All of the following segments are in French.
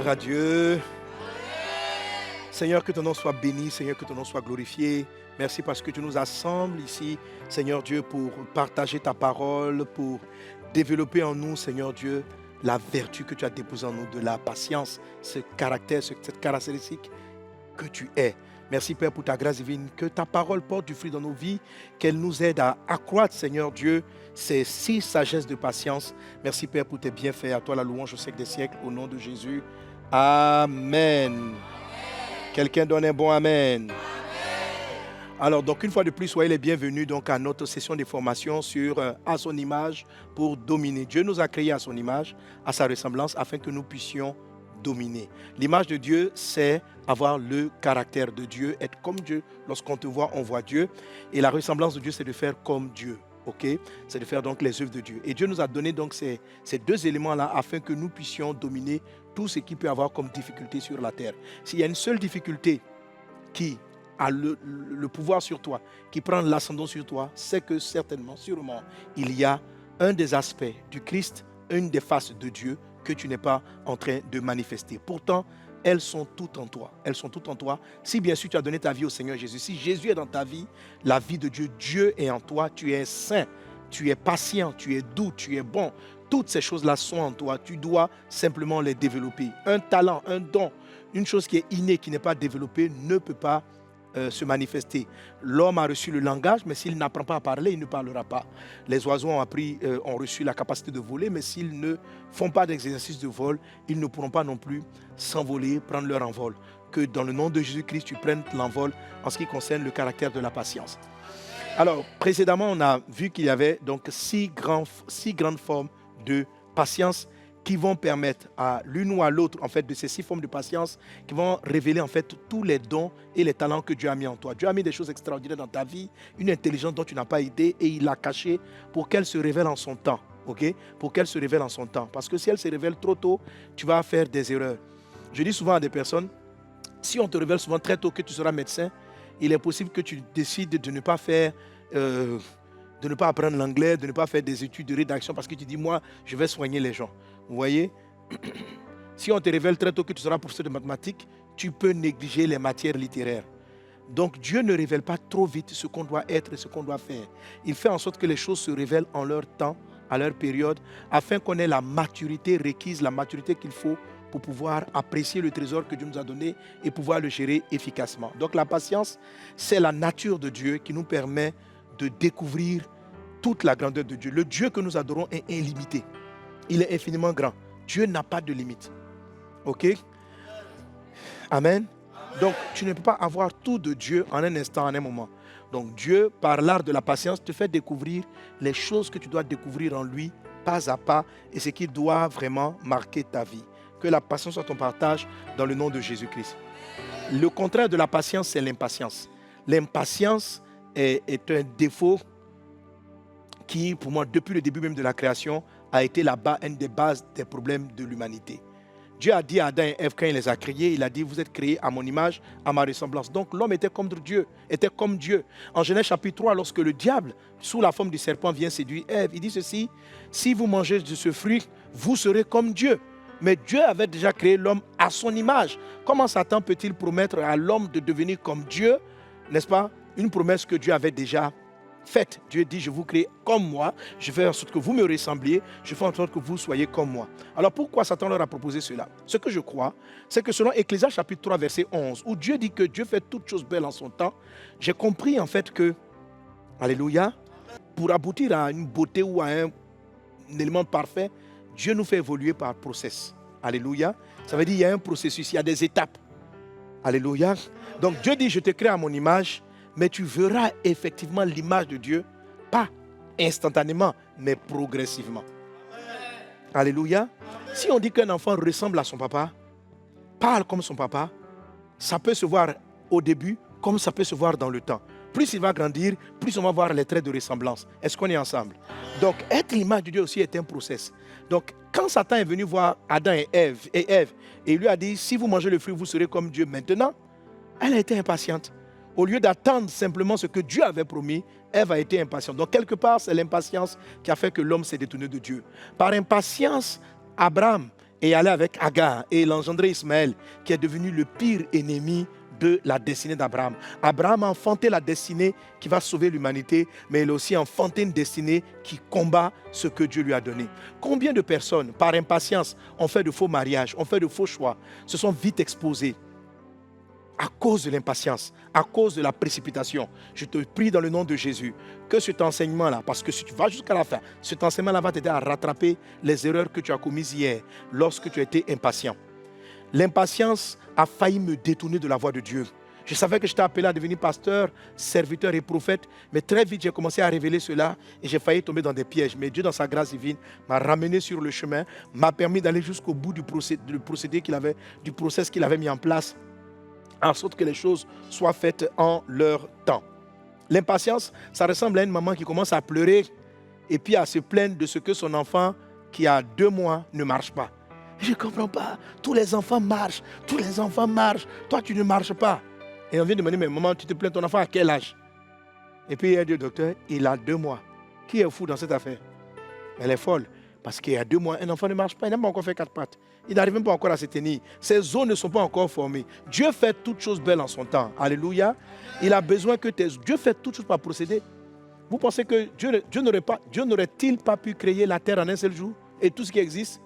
Gloire à Dieu. Seigneur, que ton nom soit béni, Seigneur, que ton nom soit glorifié. Merci parce que tu nous assembles ici, Seigneur Dieu, pour partager ta parole, pour développer en nous, Seigneur Dieu, la vertu que tu as déposée en nous, de la patience, ce caractère, cette caractéristique que tu es. Merci Père pour ta grâce divine, que ta parole porte du fruit dans nos vies, qu'elle nous aide à accroître, Seigneur Dieu, ces 6 sagesses de patience. Merci Père pour tes bienfaits. À toi la louange au siècle des siècles, au nom de Jésus. Amen. Quelqu'un donne un bon amen. Alors, donc, une fois de plus, soyez les bienvenus donc, à notre session de formation sur à son image pour dominer. Dieu nous a créés à son image, à sa ressemblance, afin que nous puissions dominer. L'image de Dieu, c'est avoir le caractère de Dieu, être comme Dieu. Lorsqu'on te voit, on voit Dieu. Et la ressemblance de Dieu, c'est de faire comme Dieu. Okay? C'est de faire donc les œuvres de Dieu. Et Dieu nous a donné donc ces 2 éléments-là afin que nous puissions dominer tout ce qui peut avoir comme difficulté sur la terre. S'il y a une seule difficulté qui a le pouvoir sur toi, qui prend l'ascendant sur toi, c'est que certainement, sûrement, il y a un des aspects du Christ, une des faces de Dieu que tu n'es pas en train de manifester. Pourtant, elles sont toutes en toi. Elles sont toutes en toi. Si bien sûr tu as donné ta vie au Seigneur Jésus, si Jésus est dans ta vie, la vie de Dieu, Dieu est en toi, tu es saint, tu es patient, tu es doux, tu es bon. Toutes ces choses-là sont en toi. Tu dois simplement les développer. Un talent, un don, une chose qui est innée, qui n'est pas développée, ne peut pas se manifester. L'homme a reçu le langage, mais s'il n'apprend pas à parler, il ne parlera pas. Les oiseaux ont reçu la capacité de voler, mais s'ils ne font pas d'exercice de vol, ils ne pourront pas non plus s'envoler, prendre leur envol. Que dans le nom de Jésus-Christ, tu prennes l'envol en ce qui concerne le caractère de la patience. Alors, précédemment, on a vu qu'il y avait donc 6 grandes formes de patience qui vont permettre à l'une ou à l'autre, en fait, de ces 6 formes de patience, qui vont révéler, en fait, tous les dons et les talents que Dieu a mis en toi. Dieu a mis des choses extraordinaires dans ta vie, une intelligence dont tu n'as pas idée, et il l'a cachée pour qu'elle se révèle en son temps. Okay? Pour qu'elle se révèle en son temps. Parce que si elle se révèle trop tôt, tu vas faire des erreurs. Je dis souvent à des personnes, si on te révèle souvent très tôt que tu seras médecin, il est possible que tu décides de ne pas faire... de ne pas apprendre l'anglais, de ne pas faire des études de rédaction parce que tu dis, moi, je vais soigner les gens. Vous voyez? Si on te révèle très tôt que tu seras professeur de mathématiques, tu peux négliger les matières littéraires. Donc Dieu ne révèle pas trop vite ce qu'on doit être et ce qu'on doit faire. Il fait en sorte que les choses se révèlent en leur temps, à leur période, afin qu'on ait la maturité requise, la maturité qu'il faut pour pouvoir apprécier le trésor que Dieu nous a donné et pouvoir le gérer efficacement. Donc la patience, c'est la nature de Dieu qui nous permet de découvrir toute la grandeur de Dieu. Le Dieu que nous adorons est illimité. Il est infiniment grand. Dieu n'a pas de limite. Ok? Amen. Donc, tu ne peux pas avoir tout de Dieu en un instant, en un moment. Donc, Dieu, par l'art de la patience, te fait découvrir les choses que tu dois découvrir en lui, pas à pas, et ce qui doit vraiment marquer ta vie. Que la patience soit ton partage dans le nom de Jésus-Christ. Le contraire de la patience, c'est l'impatience. L'impatience est un défaut qui, pour moi, depuis le début même de la création, a été là-bas une des bases des problèmes de l'humanité. Dieu a dit à Adam et Ève quand il les a créés, il a dit, vous êtes créés à mon image, à ma ressemblance. Donc l'homme était comme Dieu, En Genèse chapitre 3, lorsque le diable, sous la forme du serpent, vient séduire Ève, il dit ceci, si vous mangez de ce fruit, vous serez comme Dieu. Mais Dieu avait déjà créé l'homme à son image. Comment Satan peut-il promettre à l'homme de devenir comme Dieu, n'est-ce pas? Une promesse que Dieu avait déjà faite. Dieu dit, je vous crée comme moi, je fais en sorte que vous me ressembliez, je fais en sorte que vous soyez comme moi. Alors pourquoi Satan leur a proposé cela? Ce que je crois, c'est que selon Ecclésiaste chapitre 3, verset 11, où Dieu dit que Dieu fait toutes choses belles en son temps, j'ai compris en fait que, alléluia, pour aboutir à une beauté ou à un élément parfait, Dieu nous fait évoluer par process. Alléluia. Ça veut dire qu'il y a un processus, il y a des étapes. Alléluia. Donc Dieu dit, je te crée à mon image, mais tu verras effectivement l'image de Dieu, pas instantanément, mais progressivement. Alléluia. Si on dit qu'un enfant ressemble à son papa, parle comme son papa, ça peut se voir au début, comme ça peut se voir dans le temps. Plus il va grandir, plus on va voir les traits de ressemblance. Est-ce qu'on est ensemble? Donc, être l'image de Dieu aussi est un process. Donc, quand Satan est venu voir Adam et Ève, et il lui a dit, si vous mangez le fruit, vous serez comme Dieu maintenant, elle a été impatiente. Au lieu d'attendre simplement ce que Dieu avait promis, Ève a été impatiente. Donc, quelque part, c'est l'impatience qui a fait que l'homme s'est détourné de Dieu. Par impatience, Abraham et aller avec Agar et il a engendré Ismaël, qui est devenu le pire ennemi de la destinée d'Abraham. Abraham a enfanté la destinée qui va sauver l'humanité, mais il a aussi enfanté une destinée qui combat ce que Dieu lui a donné. Combien de personnes, par impatience, ont fait de faux mariages, ont fait de faux choix, se sont vite exposées à cause de l'impatience, à cause de la précipitation? Je te prie dans le nom de Jésus que cet enseignement-là, parce que si tu vas jusqu'à la fin, cet enseignement-là va t'aider à rattraper les erreurs que tu as commises hier lorsque tu as été impatient. L'impatience a failli me détourner de la voie de Dieu. Je savais que j'étais appelé à devenir pasteur, serviteur et prophète, mais très vite j'ai commencé à révéler cela et j'ai failli tomber dans des pièges. Mais Dieu, dans sa grâce divine, m'a ramené sur le chemin, m'a permis d'aller jusqu'au bout du procédé qu'il avait, du process qu'il avait mis en place, en sorte que les choses soient faites en leur temps. L'impatience, ça ressemble à une maman qui commence à pleurer et puis à se plaindre de ce que son enfant qui a 2 mois ne marche pas. Je ne comprends pas. Tous les enfants marchent. Tous les enfants marchent. Toi, tu ne marches pas. Et on vient de me dire, mais maman, tu te plains, ton enfant à quel âge? Et puis il a dit au docteur, il a 2 mois. Qui est fou dans cette affaire? Elle est folle. Parce qu'il y a 2 mois, un enfant ne marche pas. Il n'a pas encore fait 4 pattes. Il n'arrive même pas encore à se tenir. Ses os ne sont pas encore formés. Dieu fait toutes choses belles en son temps. Alléluia. Il a besoin que Dieu fait toutes choses par procédé. Vous pensez que Dieu n'aurait-il pas pu créer la terre en un seul jour et tout ce qui existe?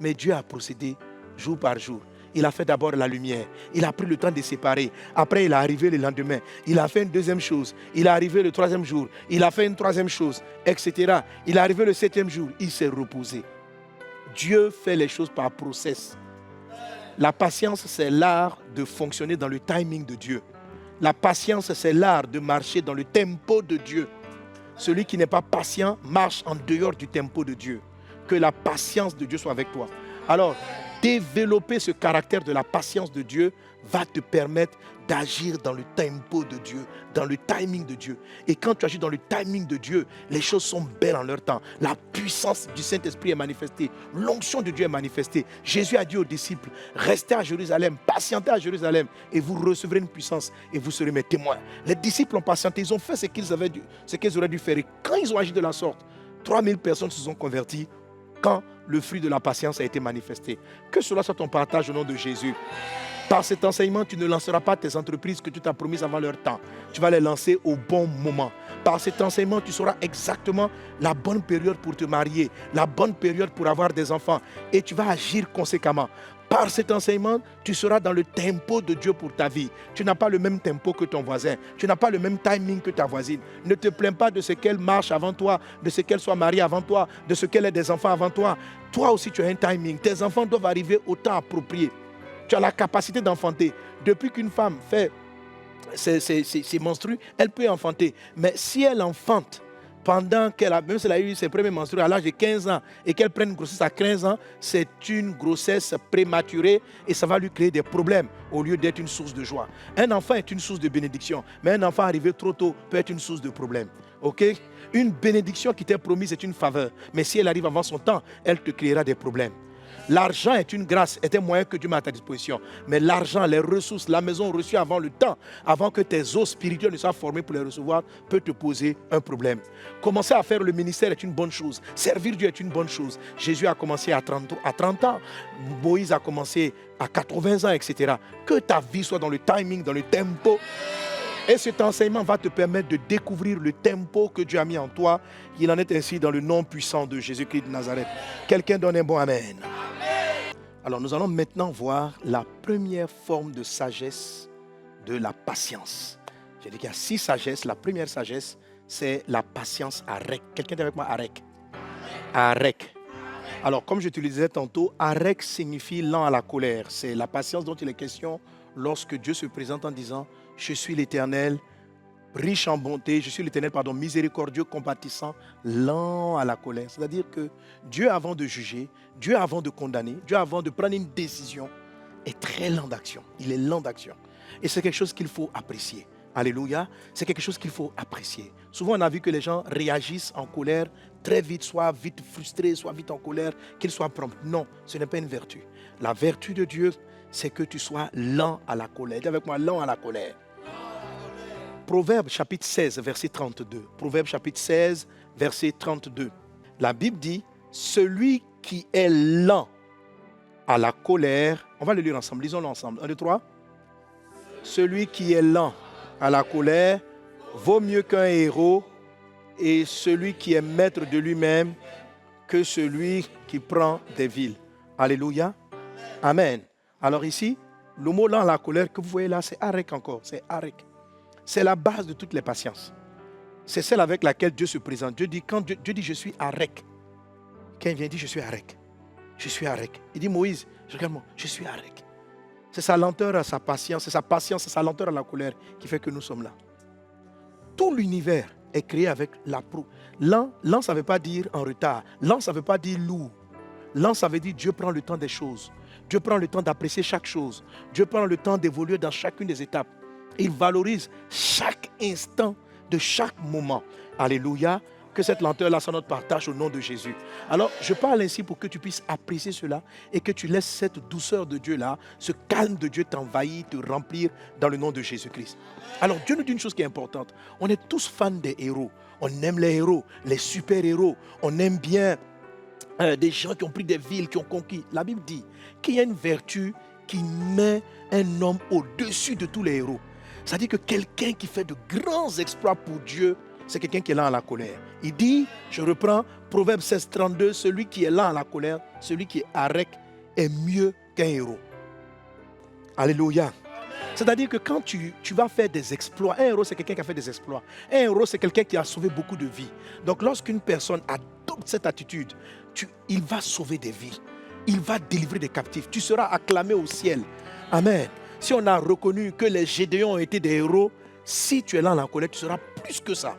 Mais Dieu a procédé jour par jour. Il a fait d'abord la lumière. Il a pris le temps de séparer. Après, il est arrivé le lendemain. Il a fait une deuxième chose. Il est arrivé le 3e jour. Il a fait une 3e chose, etc. Il est arrivé le 7e jour. Il s'est reposé. Dieu fait les choses par process. La patience, c'est l'art de fonctionner dans le timing de Dieu. La patience, c'est l'art de marcher dans le tempo de Dieu. Celui qui n'est pas patient marche en dehors du tempo de Dieu. Que la patience de Dieu soit avec toi. Alors, développer ce caractère de la patience de Dieu va te permettre d'agir dans le tempo de Dieu, dans le timing de Dieu. Et quand tu agis dans le timing de Dieu, les choses sont belles en leur temps. La puissance du Saint-Esprit est manifestée. L'onction de Dieu est manifestée. Jésus a dit aux disciples, restez à Jérusalem, patientez à Jérusalem et vous recevrez une puissance et vous serez mes témoins. Les disciples ont patienté, ils ont fait ce qu'ils auraient dû faire. Et quand ils ont agi de la sorte, 3000 personnes se sont converties quand le fruit de la patience a été manifesté. Que cela soit ton partage au nom de Jésus. Par cet enseignement, tu ne lanceras pas tes entreprises que tu t'as promises avant leur temps. Tu vas les lancer au bon moment. Par cet enseignement, tu sauras exactement la bonne période pour te marier, la bonne période pour avoir des enfants. Et tu vas agir conséquemment. Par cet enseignement, tu seras dans le tempo de Dieu pour ta vie. Tu n'as pas le même tempo que ton voisin. Tu n'as pas le même timing que ta voisine. Ne te plains pas de ce qu'elle marche avant toi, de ce qu'elle soit mariée avant toi, de ce qu'elle ait des enfants avant toi. Toi aussi, tu as un timing. Tes enfants doivent arriver au temps approprié. Tu as la capacité d'enfanter. Depuis qu'une femme fait ses menstrues, elle peut enfanter. Mais si elle enfante, pendant qu'elle a, même si elle a eu ses premiers menstrues à l'âge de 15 ans et qu'elle prenne une grossesse à 15 ans, c'est une grossesse prématurée et ça va lui créer des problèmes au lieu d'être une source de joie. Un enfant est une source de bénédiction, mais un enfant arrivé trop tôt peut être une source de problème. Ok? Une bénédiction qui t'est promise est une faveur, mais si elle arrive avant son temps, elle te créera des problèmes. L'argent est une grâce, est un moyen que Dieu met à ta disposition. Mais l'argent, les ressources, la maison reçue avant le temps, avant que tes os spirituels ne soient formés pour les recevoir, peut te poser un problème. Commencer à faire le ministère est une bonne chose. Servir Dieu est une bonne chose. Jésus a commencé à 30 ans. Moïse a commencé à 80 ans, etc. Que ta vie soit dans le timing, dans le tempo. Et cet enseignement va te permettre de découvrir le tempo que Dieu a mis en toi. Il en est ainsi dans le nom puissant de Jésus-Christ de Nazareth. Quelqu'un donne un bon amen. Alors nous allons maintenant voir la première forme de sagesse de la patience. J'ai dit qu'il y a 6 sagesses. La première sagesse, c'est la patience arek. Quelqu'un est avec moi, arek? Arek. Alors comme je te le disais tantôt, arek signifie lent à la colère. C'est la patience dont il est question lorsque Dieu se présente en disant « Je suis l'Éternel, riche en bonté, je suis l'Éternel, miséricordieux, compatissant, lent à la colère. » C'est-à-dire que Dieu, avant de juger, Dieu, avant de condamner, Dieu, avant de prendre une décision, est très lent d'action. Il est lent d'action. Et c'est quelque chose qu'il faut apprécier. Alléluia. C'est quelque chose qu'il faut apprécier. Souvent, on a vu que les gens réagissent en colère très vite, soit vite frustrés, soit vite en colère, qu'ils soient prompts. Non, ce n'est pas une vertu. La vertu de Dieu, c'est que tu sois lent à la colère. Dis avec moi, lent à la colère. Proverbe chapitre 16, verset 32. Proverbe chapitre 16, verset 32. La Bible dit, celui qui est lent à la colère. On va le lire ensemble, lisons-le ensemble. 1, 2, 3. Celui qui est lent à la colère vaut mieux qu'un héros, et celui qui est maître de lui-même que celui qui prend des villes. Alléluia. Amen. Alors ici, le mot lent à la colère que vous voyez là, c'est arek encore. C'est arek. C'est la base de toutes les patiences. C'est celle avec laquelle Dieu se présente. Dieu dit, quand Dieu dit je suis arek. Quand il vient, il dit je suis arek. Je suis arek. Il dit Moïse, regarde-moi, je suis arek. C'est sa lenteur à sa patience, c'est sa patience, c'est sa lenteur à la colère qui fait que nous sommes là. Tout l'univers est créé avec la proue. Lent, ça ne veut pas dire en retard. Lent, ça ne veut pas dire lourd. Lent, ça veut dire Dieu prend le temps des choses. Dieu prend le temps d'apprécier chaque chose. Dieu prend le temps d'évoluer dans chacune des étapes. Il valorise chaque instant de chaque moment. Alléluia. Que cette lenteur-là soit notre partage au nom de Jésus. Alors, je parle ainsi pour que tu puisses apprécier cela et que tu laisses cette douceur de Dieu-là, ce calme de Dieu t'envahir, te remplir dans le nom de Jésus-Christ. Alors, Dieu nous dit une chose qui est importante. On est tous fans des héros. On aime les héros, les super-héros. On aime bien des gens qui ont pris des villes, qui ont conquis. La Bible dit qu'il y a une vertu qui met un homme au-dessus de tous les héros. C'est-à-dire que quelqu'un qui fait de grands exploits pour Dieu, c'est quelqu'un qui est lent à la colère. Il dit, je reprends, Proverbe 16, 32, celui qui est lent à la colère, celui qui est arrêt est mieux qu'un héros. Alléluia. C'est-à-dire que quand tu vas faire des exploits, un héros c'est quelqu'un qui a fait des exploits. Un héros c'est quelqu'un qui a sauvé beaucoup de vies. Donc lorsqu'une personne adopte cette attitude, il va sauver des vies. Il va délivrer des captifs. Tu seras acclamé au ciel. Amen. Si on a reconnu que les Gédéons ont été des héros, si tu es lent à la colère, tu seras plus que ça.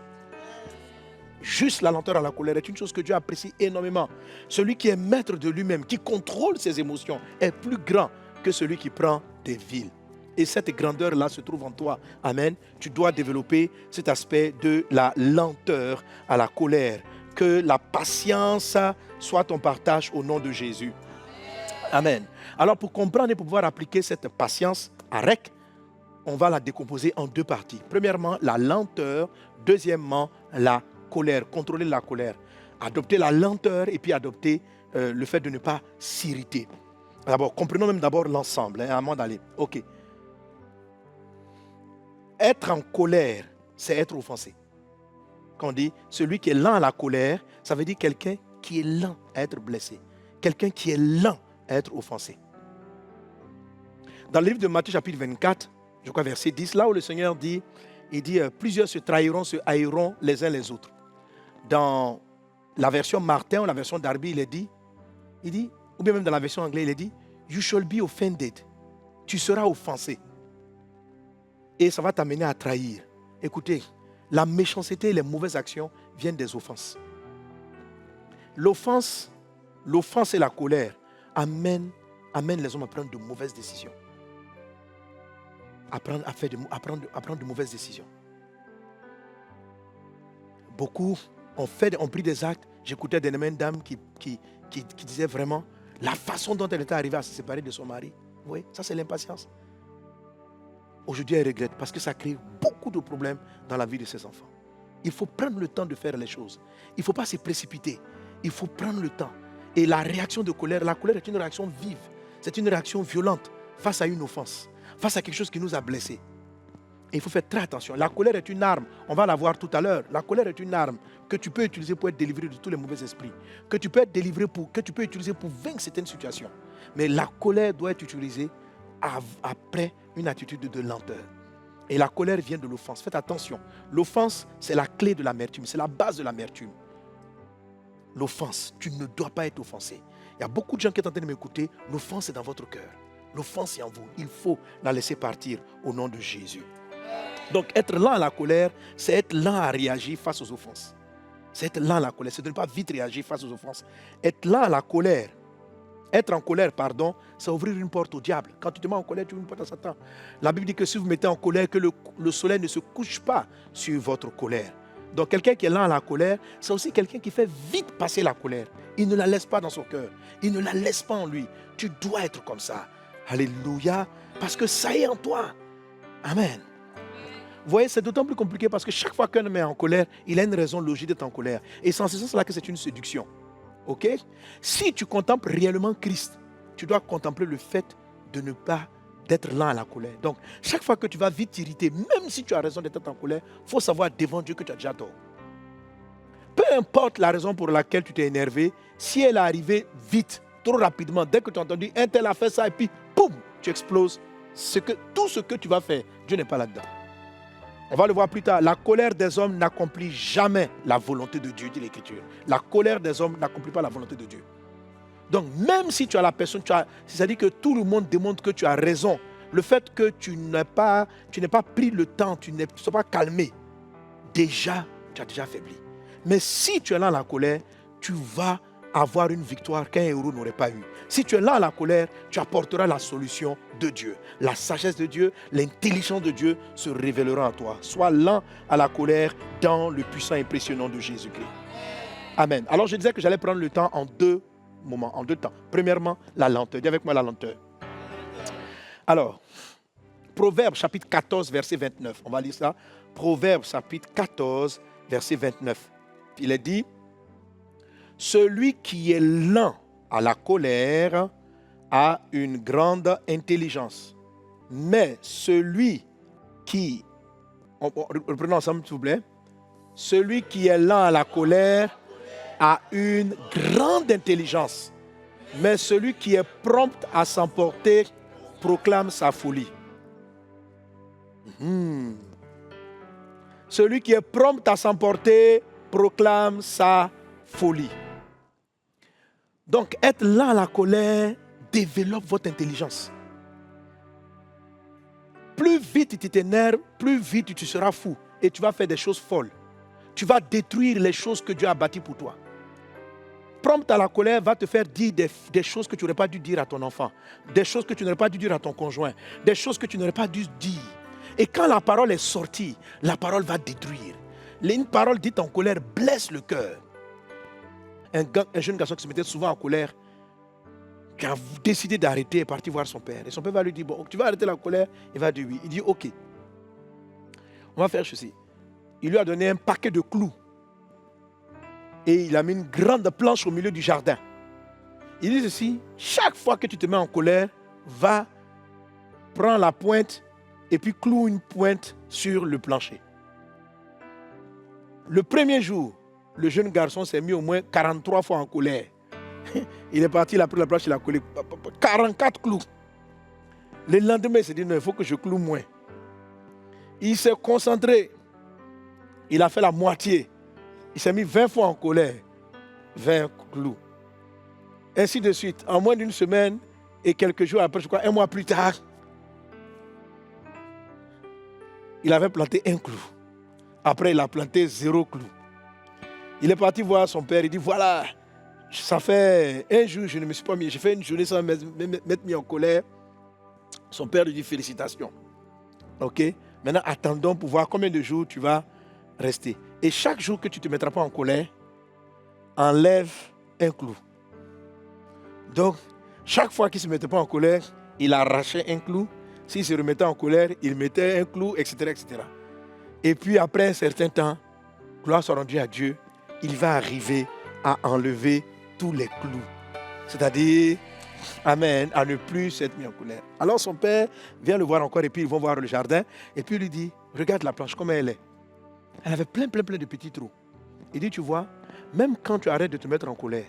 Juste la lenteur à la colère est une chose que Dieu apprécie énormément. Celui qui est maître de lui-même, qui contrôle ses émotions, est plus grand que celui qui prend des villes. Et cette grandeur-là se trouve en toi. Amen. Tu dois développer cet aspect de la lenteur à la colère. Que la patience soit ton partage au nom de Jésus. Amen. Alors pour comprendre et pour pouvoir appliquer cette patience à REC, on va la décomposer en deux parties. Premièrement, la lenteur. Deuxièmement, la colère. Contrôler la colère. Adopter la lenteur et puis adopter le fait de ne pas s'irriter. D'abord, comprenons même d'abord l'ensemble, avant d'aller. Ok. Être en colère, c'est être offensé. Quand on dit celui qui est lent à la colère, ça veut dire quelqu'un qui est lent à être blessé. Quelqu'un qui est lent à être offensé. Dans le livre de Matthieu chapitre 24, je crois verset 10, là où le Seigneur dit, il dit plusieurs se trahiront, se haïront les uns les autres. Dans la version Martin ou la version Darby, il dit, ou bien même dans la version anglaise, il dit, you shall be offended. Tu seras offensé. Et ça va t'amener à trahir. Écoutez, la méchanceté et les mauvaises actions viennent des offenses. L'offense et la colère amènent les hommes à prendre de mauvaises décisions. À prendre de mauvaises décisions. Beaucoup ont pris des actes. J'écoutais dernièrement une dame qui disait vraiment la façon dont elle était arrivée à se séparer de son mari. Oui, ça c'est l'impatience. Aujourd'hui, elle regrette parce que ça crée beaucoup de problèmes dans la vie de ses enfants. Il faut prendre le temps de faire les choses. Il ne faut pas se précipiter. Il faut prendre le temps. Et la réaction de colère, la colère est une réaction vive. C'est une réaction violente face à une offense, face à quelque chose qui nous a blessés. Et il faut faire très attention. La colère est une arme. On va la voir tout à l'heure. La colère est une arme que tu peux utiliser pour être délivré de tous les mauvais esprits. Que tu peux utiliser pour vaincre certaines situations. Mais la colère doit être utilisée après une attitude de lenteur. Et la colère vient de l'offense. Faites attention. L'offense, c'est la clé de l'amertume. C'est la base de l'amertume. L'offense, tu ne dois pas être offensé. Il y a beaucoup de gens qui sont en train de m'écouter. L'offense est dans votre cœur. L'offense est en vous. Il faut la laisser partir au nom de Jésus. Donc, être lent à la colère, c'est être lent à réagir face aux offenses. C'est être lent à la colère. C'est de ne pas vite réagir face aux offenses. Être lent à la colère. Être en colère, c'est ouvrir une porte au diable. Quand tu te mets en colère, tu ouvres une porte à Satan. La Bible dit que si vous mettez en colère, que le soleil ne se couche pas sur votre colère. Donc quelqu'un qui est lent à la colère, c'est aussi quelqu'un qui fait vite passer la colère. Il ne la laisse pas dans son cœur. Il ne la laisse pas en lui. Tu dois être comme ça. Alléluia. Parce que ça est en toi. Amen. Vous voyez, c'est d'autant plus compliqué parce que chaque fois qu'un homme est en colère, il a une raison logique d'être en colère. Et c'est en ce sens-là que c'est une séduction. Ok? Si tu contemples réellement Christ, tu dois contempler le fait de ne pas d'être lent à la colère. Donc, chaque fois que tu vas vite t'irriter, même si tu as raison d'être en colère, il faut savoir devant Dieu que tu as déjà tort. Peu importe la raison pour laquelle tu t'es énervé, si elle est arrivée vite, trop rapidement, dès que tu as entendu un tel a fait ça et puis, boum, tu exploses. Tout ce que tu vas faire, Dieu n'est pas là-dedans. On va le voir plus tard. La colère des hommes n'accomplit jamais la volonté de Dieu, dit l'Écriture. La colère des hommes n'accomplit pas la volonté de Dieu. Donc, même si tu as la personne, c'est-à-dire que tout le monde démontre que tu as raison. Le fait que tu n'aies pas pris le temps, tu ne sois pas calmé, déjà, tu as déjà faibli. Mais si tu es là à la colère, tu vas avoir une victoire qu'un héros n'aurait pas eue. Si tu es là à la colère, tu apporteras la solution de Dieu. La sagesse de Dieu, l'intelligence de Dieu se révéleront à toi. Sois lent à la colère dans le puissant et impressionnant de Jésus-Christ. Amen. Alors je disais que j'allais prendre le temps en deux moments, en deux temps. Premièrement, la lenteur. Dis avec moi la lenteur. Alors, Proverbes chapitre 14, verset 29. On va lire ça. Proverbes chapitre 14, verset 29. Il est dit, celui qui est lent à la colère a une grande intelligence. Mais celui qui... Reprenons ensemble, s'il vous plaît. Celui qui est lent à la colère a une grande intelligence. Mais celui qui est prompt à s'emporter proclame sa folie. Celui qui est prompt à s'emporter proclame sa folie. Donc, être lent à la colère développe votre intelligence. Plus vite tu t'énerves, plus vite tu seras fou et tu vas faire des choses folles. Tu vas détruire les choses que Dieu a bâties pour toi. Prompt à la colère va te faire dire des choses que tu n'aurais pas dû dire à ton enfant, des choses que tu n'aurais pas dû dire à ton conjoint, des choses que tu n'aurais pas dû dire. Et quand la parole est sortie, la parole va détruire. Une parole dite en colère blesse le cœur. Un jeune garçon qui se mettait souvent en colère, qui a décidé d'arrêter, est parti voir son père. Et son père va lui dire, bon, tu vas arrêter la colère? Il va dire oui. Il dit, ok, on va faire ceci. Il lui a donné un paquet de clous. Et il a mis une grande planche au milieu du jardin. Il dit ceci, chaque fois que tu te mets en colère, va, prends la pointe et puis cloue une pointe sur le plancher. Le premier jour, le jeune garçon s'est mis au moins 43 fois en colère. Il est parti, il a pris la planche, il a collé 44 clous. Le lendemain, il s'est dit, non, il faut que je cloue moins. Il s'est concentré. Il a fait la moitié. Il s'est mis 20 fois en colère. 20 clous. Ainsi de suite. En moins d'une semaine et quelques jours après, je crois, un mois plus tard, il avait planté un clou. Après, il a planté 0 clou. Il est parti voir son père. Il dit, voilà, ça fait un jour, je ne me suis pas mis. J'ai fait une journée sans m'être mis en colère. Son père lui dit, félicitations. Ok? Maintenant, attendons pour voir combien de jours tu vas rester. Et chaque jour que tu ne te mettras pas en colère, enlève un clou. Donc, chaque fois qu'il ne se mettait pas en colère, il arrachait un clou. S'il se remettait en colère, il mettait un clou, etc., etc. Et puis, après un certain temps, gloire soit rendue à Dieu, il va arriver à enlever tous les clous. C'est-à-dire, amen, à ne plus s'être mis en colère. Alors, son père vient le voir encore et puis ils vont voir le jardin. Et puis, il lui dit, regarde la planche, comment elle est. Elle avait plein de petits trous. Il dit, tu vois, même quand tu arrêtes de te mettre en colère,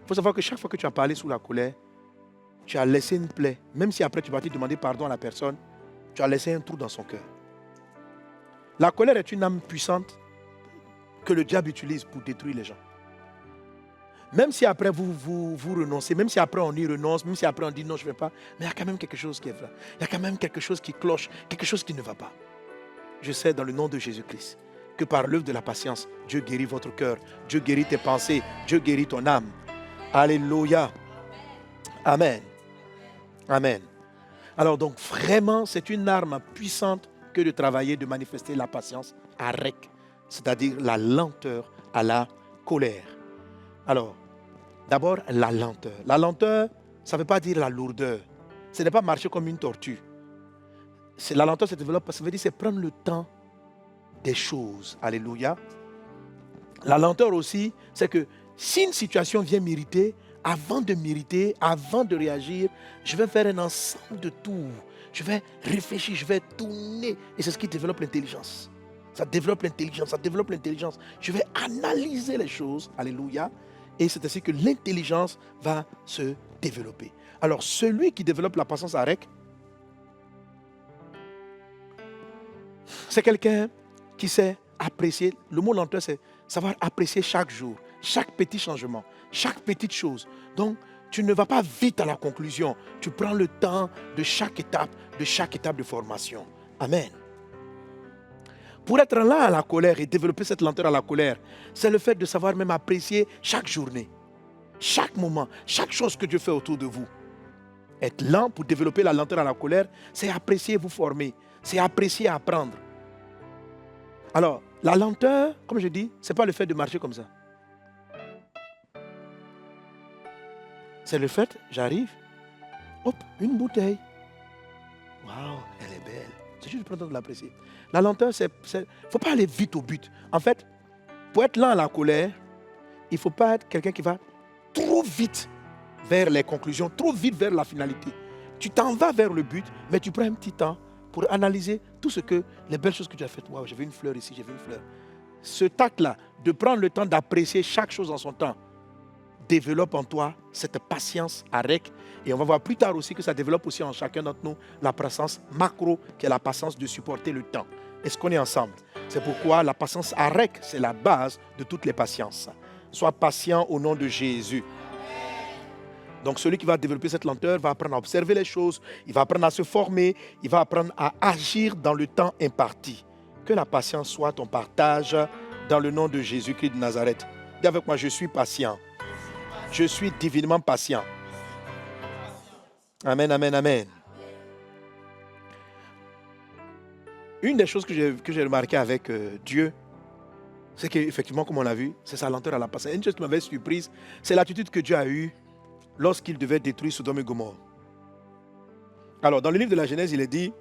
il faut savoir que chaque fois que tu as parlé sous la colère, tu as laissé une plaie. Même si après tu vas te demander pardon à la personne, tu as laissé un trou dans son cœur. La colère est une âme puissante que le diable utilise pour détruire les gens. Même si après vous renoncez, même si après on y renonce, même si après on dit non, je ne vais pas, mais il y a quand même quelque chose qui est vrai. Il y a quand même quelque chose qui cloche, quelque chose qui ne va pas. Je sais dans le nom de Jésus-Christ que par l'œuvre de la patience, Dieu guérit votre cœur, Dieu guérit tes pensées, Dieu guérit ton âme. Alléluia. Amen. Amen. Alors donc vraiment, c'est une arme puissante que de travailler, de manifester la patience avec, c'est-à-dire la lenteur à la colère. Alors, d'abord, la lenteur. La lenteur, ça ne veut pas dire la lourdeur. Ce n'est pas marcher comme une tortue. La lenteur se développe, ça veut dire c'est prendre le temps des choses. Alléluia. La lenteur aussi, c'est que si une situation vient m'irriter, avant de m'irriter, avant de réagir, je vais faire un ensemble de tours. Je vais réfléchir, je vais tourner. Et c'est ce qui développe l'intelligence. Ça développe l'intelligence, ça développe l'intelligence. Je vais analyser les choses, alléluia. Et c'est ainsi que l'intelligence va se développer. Alors, celui qui développe la patience arrête, c'est quelqu'un qui sait apprécier. Le mot lenteur, c'est savoir apprécier chaque jour, chaque petit changement, chaque petite chose. Donc, tu ne vas pas vite à la conclusion. Tu prends le temps de chaque étape de formation. Amen. Pour être là à la colère et développer cette lenteur à la colère, c'est le fait de savoir même apprécier chaque journée, chaque moment, chaque chose que Dieu fait autour de vous. Être lent pour développer la lenteur à la colère, c'est apprécier vous former, c'est apprécier apprendre. Alors, la lenteur, comme je dis, ce n'est pas le fait de marcher comme ça. C'est le fait, j'arrive, hop, une bouteille. Waouh, elle est belle. C'est juste le temps de l'apprécier. La lenteur, il ne faut pas aller vite au but. En fait, pour être lent à la colère, il ne faut pas être quelqu'un qui va trop vite vers les conclusions, trop vite vers la finalité. Tu t'en vas vers le but, mais tu prends un petit temps pour analyser tout ce que, les belles choses que tu as faites. Waouh, j'ai vu une fleur ici, j'ai vu une fleur. Ce tact-là, de prendre le temps d'apprécier chaque chose en son temps, développe en toi cette patience arrête. Et on va voir plus tard aussi que ça développe aussi en chacun d'entre nous la patience macro, qui est la patience de supporter le temps. Est-ce qu'on est ensemble? C'est pourquoi la patience arrête, c'est la base de toutes les patiences. Sois patient au nom de Jésus. Donc celui qui va développer cette lenteur va apprendre à observer les choses, il va apprendre à se former, il va apprendre à agir dans le temps imparti. Que la patience soit ton partage dans le nom de Jésus-Christ de Nazareth. Dis avec moi, je suis patient. Je suis divinement patient. Amen, amen, amen. Une des choses que j'ai remarqué avec Dieu, c'est qu'effectivement, comme on l'a vu, c'est sa lenteur à la patience. Une chose qui m'avait surprise, c'est l'attitude que Dieu a eue lorsqu'il devait détruire Sodome et Gomorrhe. Alors, dans le livre de la Genèse, il est dit,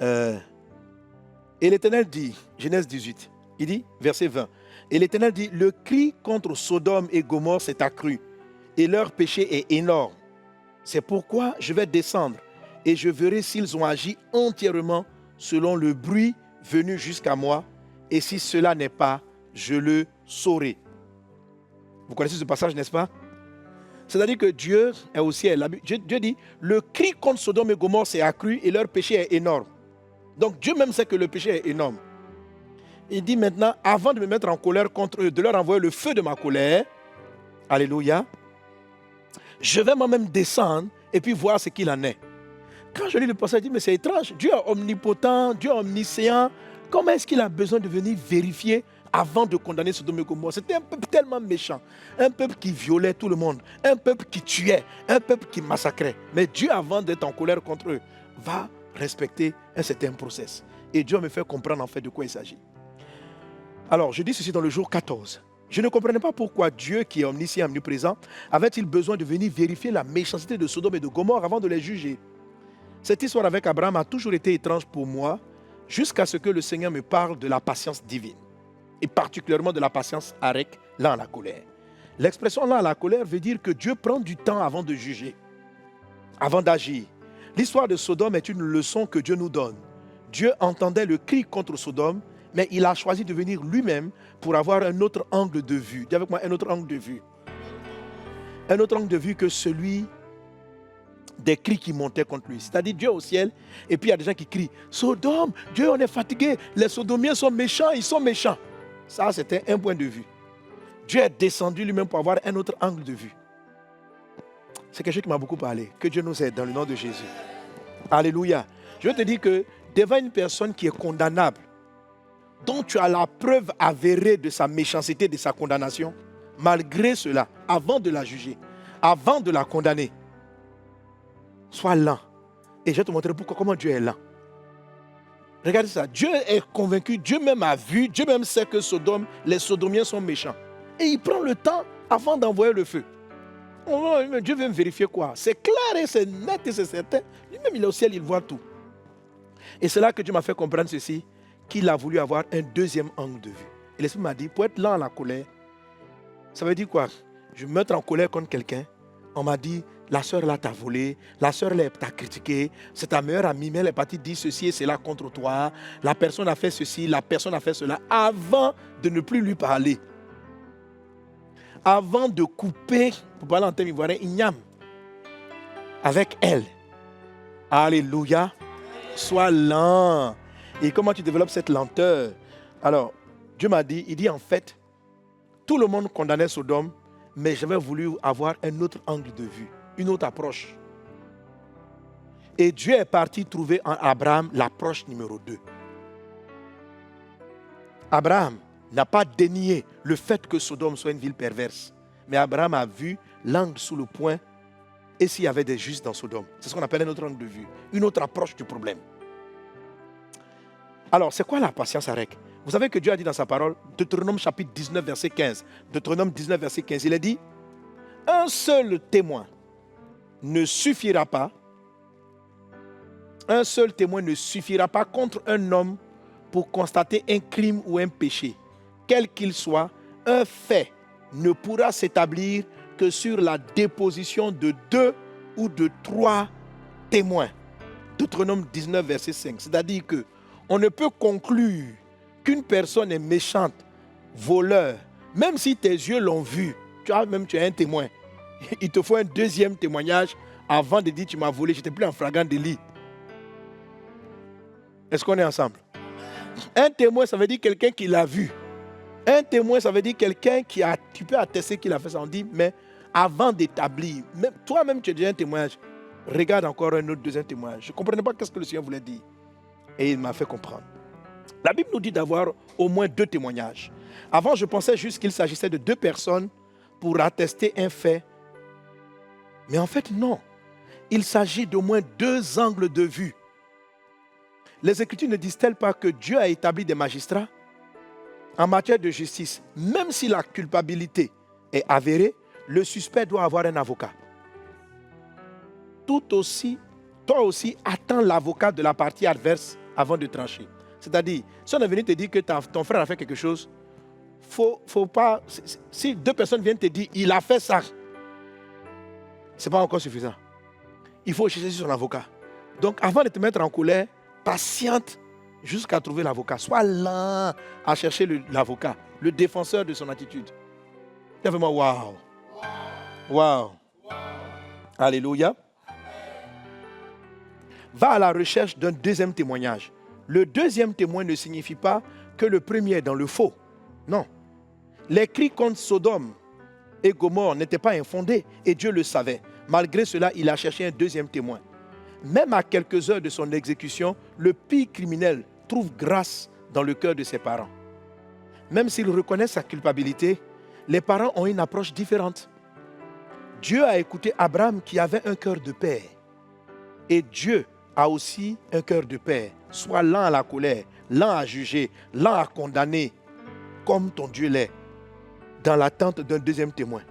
et l'Éternel dit, Genèse 18, il dit, verset 20, et l'Éternel dit, le cri contre Sodome et Gomorrhe s'est accru, et leur péché est énorme. C'est pourquoi je vais descendre, et je verrai s'ils ont agi entièrement selon le bruit venu jusqu'à moi, et si cela n'est pas, je le saurai. Vous connaissez ce passage, n'est-ce pas? C'est-à-dire que Dieu est au ciel. Dieu dit, le cri contre Sodome et Gomorrhe s'est accru et leur péché est énorme. Donc Dieu même sait que le péché est énorme. Il dit maintenant, avant de me mettre en colère contre eux, de leur envoyer le feu de ma colère, alléluia, je vais moi-même descendre et puis voir ce qu'il en est. Quand je lis le passage, je dis, mais c'est étrange, Dieu est omnipotent, Dieu est omniscient, comment est-ce qu'il a besoin de venir vérifier avant de condamner Sodome et Gomorrhe? C'était un peuple tellement méchant, un peuple qui violait tout le monde, un peuple qui tuait, un peuple qui massacrait. Mais Dieu, avant d'être en colère contre eux, va respecter un certain process. Et Dieu me fait comprendre en fait de quoi il s'agit. Alors, je dis ceci dans le jour 14. Je ne comprenais pas pourquoi Dieu, qui est omniscient, omniprésent, avait-il besoin de venir vérifier la méchanceté de Sodome et de Gomorrhe avant de les juger. Cette histoire avec Abraham a toujours été étrange pour moi, jusqu'à ce que le Seigneur me parle de la patience divine. Et particulièrement de la patience arrête, lent à la colère. L'expression lent à la colère veut dire que Dieu prend du temps avant de juger, avant d'agir. L'histoire de Sodome est une leçon que Dieu nous donne. Dieu entendait le cri contre Sodome, mais il a choisi de venir lui-même pour avoir un autre angle de vue. Dis avec moi, un autre angle de vue. Un autre angle de vue que celui des cris qui montaient contre lui. C'est-à-dire Dieu au ciel, et puis il y a des gens qui crient, Sodome, Dieu, on est fatigué, les Sodomiens sont méchants, ils sont méchants. Ça, c'était un point de vue. Dieu est descendu lui-même pour avoir un autre angle de vue. C'est quelque chose qui m'a beaucoup parlé. Que Dieu nous aide dans le nom de Jésus. Alléluia. Je veux te dire que devant une personne qui est condamnable, dont tu as la preuve avérée de sa méchanceté, de sa condamnation, malgré cela, avant de la juger, avant de la condamner, sois lent. Et je vais te montrer comment Dieu est lent. Regardez ça. Dieu est convaincu, Dieu même a vu, Dieu même sait que Sodome, les Sodomiens sont méchants. Et il prend le temps avant d'envoyer le feu. Oh, Dieu veut me vérifier quoi? C'est clair et c'est net et c'est certain. Lui-même, il est au ciel, il voit tout. Et c'est là que Dieu m'a fait comprendre ceci, qu'il a voulu avoir un deuxième angle de vue. Et l'Esprit m'a dit, pour être lent à la colère, ça veut dire quoi? je me mettre en colère contre quelqu'un, on m'a dit, la sœur là t'a volé, la sœur là t'a critiqué, c'est ta meilleure amie, mais elle est partie dire ceci et cela contre toi, la personne a fait ceci, la personne a fait cela, avant de ne plus lui parler. Avant de couper, pour parler en termes ivoiriens, igname avec elle. Alléluia. Sois lent. Et comment tu développes cette lenteur? Alors, Dieu m'a dit, il dit en fait, tout le monde condamnait Sodome, mais j'avais voulu avoir un autre angle de vue, une autre approche. Et Dieu est parti trouver en Abraham l'approche numéro 2. Abraham n'a pas dénié le fait que Sodome soit une ville perverse. Mais Abraham a vu l'angle sous le poing et s'il y avait des justes dans Sodome. C'est ce qu'on appelle un autre angle de vue, une autre approche du problème. Alors, c'est quoi la patience avec? Vous savez que Dieu a dit dans sa parole, Deutéronome chapitre 19, verset 15. Deutéronome 19, verset 15, il a dit, un seul témoin ne suffira pas. Un seul témoin ne suffira pas contre un homme pour constater un crime ou un péché. Quel qu'il soit, un fait ne pourra s'établir que sur la déposition de 2 ou de 3 témoins. Deutéronome 19, verset 5. C'est-à-dire qu'on ne peut conclure qu'une personne est méchante, voleur, même si tes yeux l'ont vu, tu as un témoin. Il te faut un deuxième témoignage avant de dire tu m'as volé, je n'étais plus en flagrant délit. Est-ce qu'on est ensemble? Un témoin, ça veut dire quelqu'un qui l'a vu. Un témoin, ça veut dire quelqu'un tu peux attester qu'il a fait ça. On dit, mais avant d'établir, toi-même tu as déjà un témoignage, regarde encore un autre deuxième témoignage. Je ne comprenais pas ce que le Seigneur voulait dire. Et il m'a fait comprendre. La Bible nous dit d'avoir au moins 2 témoignages. Avant, je pensais juste qu'il s'agissait de 2 personnes pour attester un fait. Mais en fait, non. Il s'agit d'au moins 2 angles de vue. Les Écritures ne disent-elles pas que Dieu a établi des magistrats en matière de justice? Même si la culpabilité est avérée, le suspect doit avoir un avocat. Toi aussi, attends l'avocat de la partie adverse avant de trancher. C'est-à-dire, si on est venu te dire que ton frère a fait quelque chose, faut pas. Si 2 personnes viennent te dire il a fait ça, ce n'est pas encore suffisant. Il faut chercher son avocat. Donc, avant de te mettre en colère, patiente jusqu'à trouver l'avocat. Sois lent à chercher l'avocat, le défenseur de son attitude. Lève-moi, waouh. Waouh. Alléluia. Va à la recherche d'un deuxième témoignage. Le deuxième témoin ne signifie pas que le premier est dans le faux. Non. Les cris contre Sodome et Gomorrhe n'étaient pas infondés et Dieu le savait. Malgré cela, il a cherché un deuxième témoin. Même à quelques heures de son exécution, le pire criminel trouve grâce dans le cœur de ses parents. Même s'il reconnaît sa culpabilité, les parents ont une approche différente. Dieu a écouté Abraham qui avait un cœur de père. Et Dieu a aussi un cœur de père. Sois lent à la colère, lent à juger, lent à condamner, comme ton Dieu l'est, dans l'attente d'un deuxième témoin.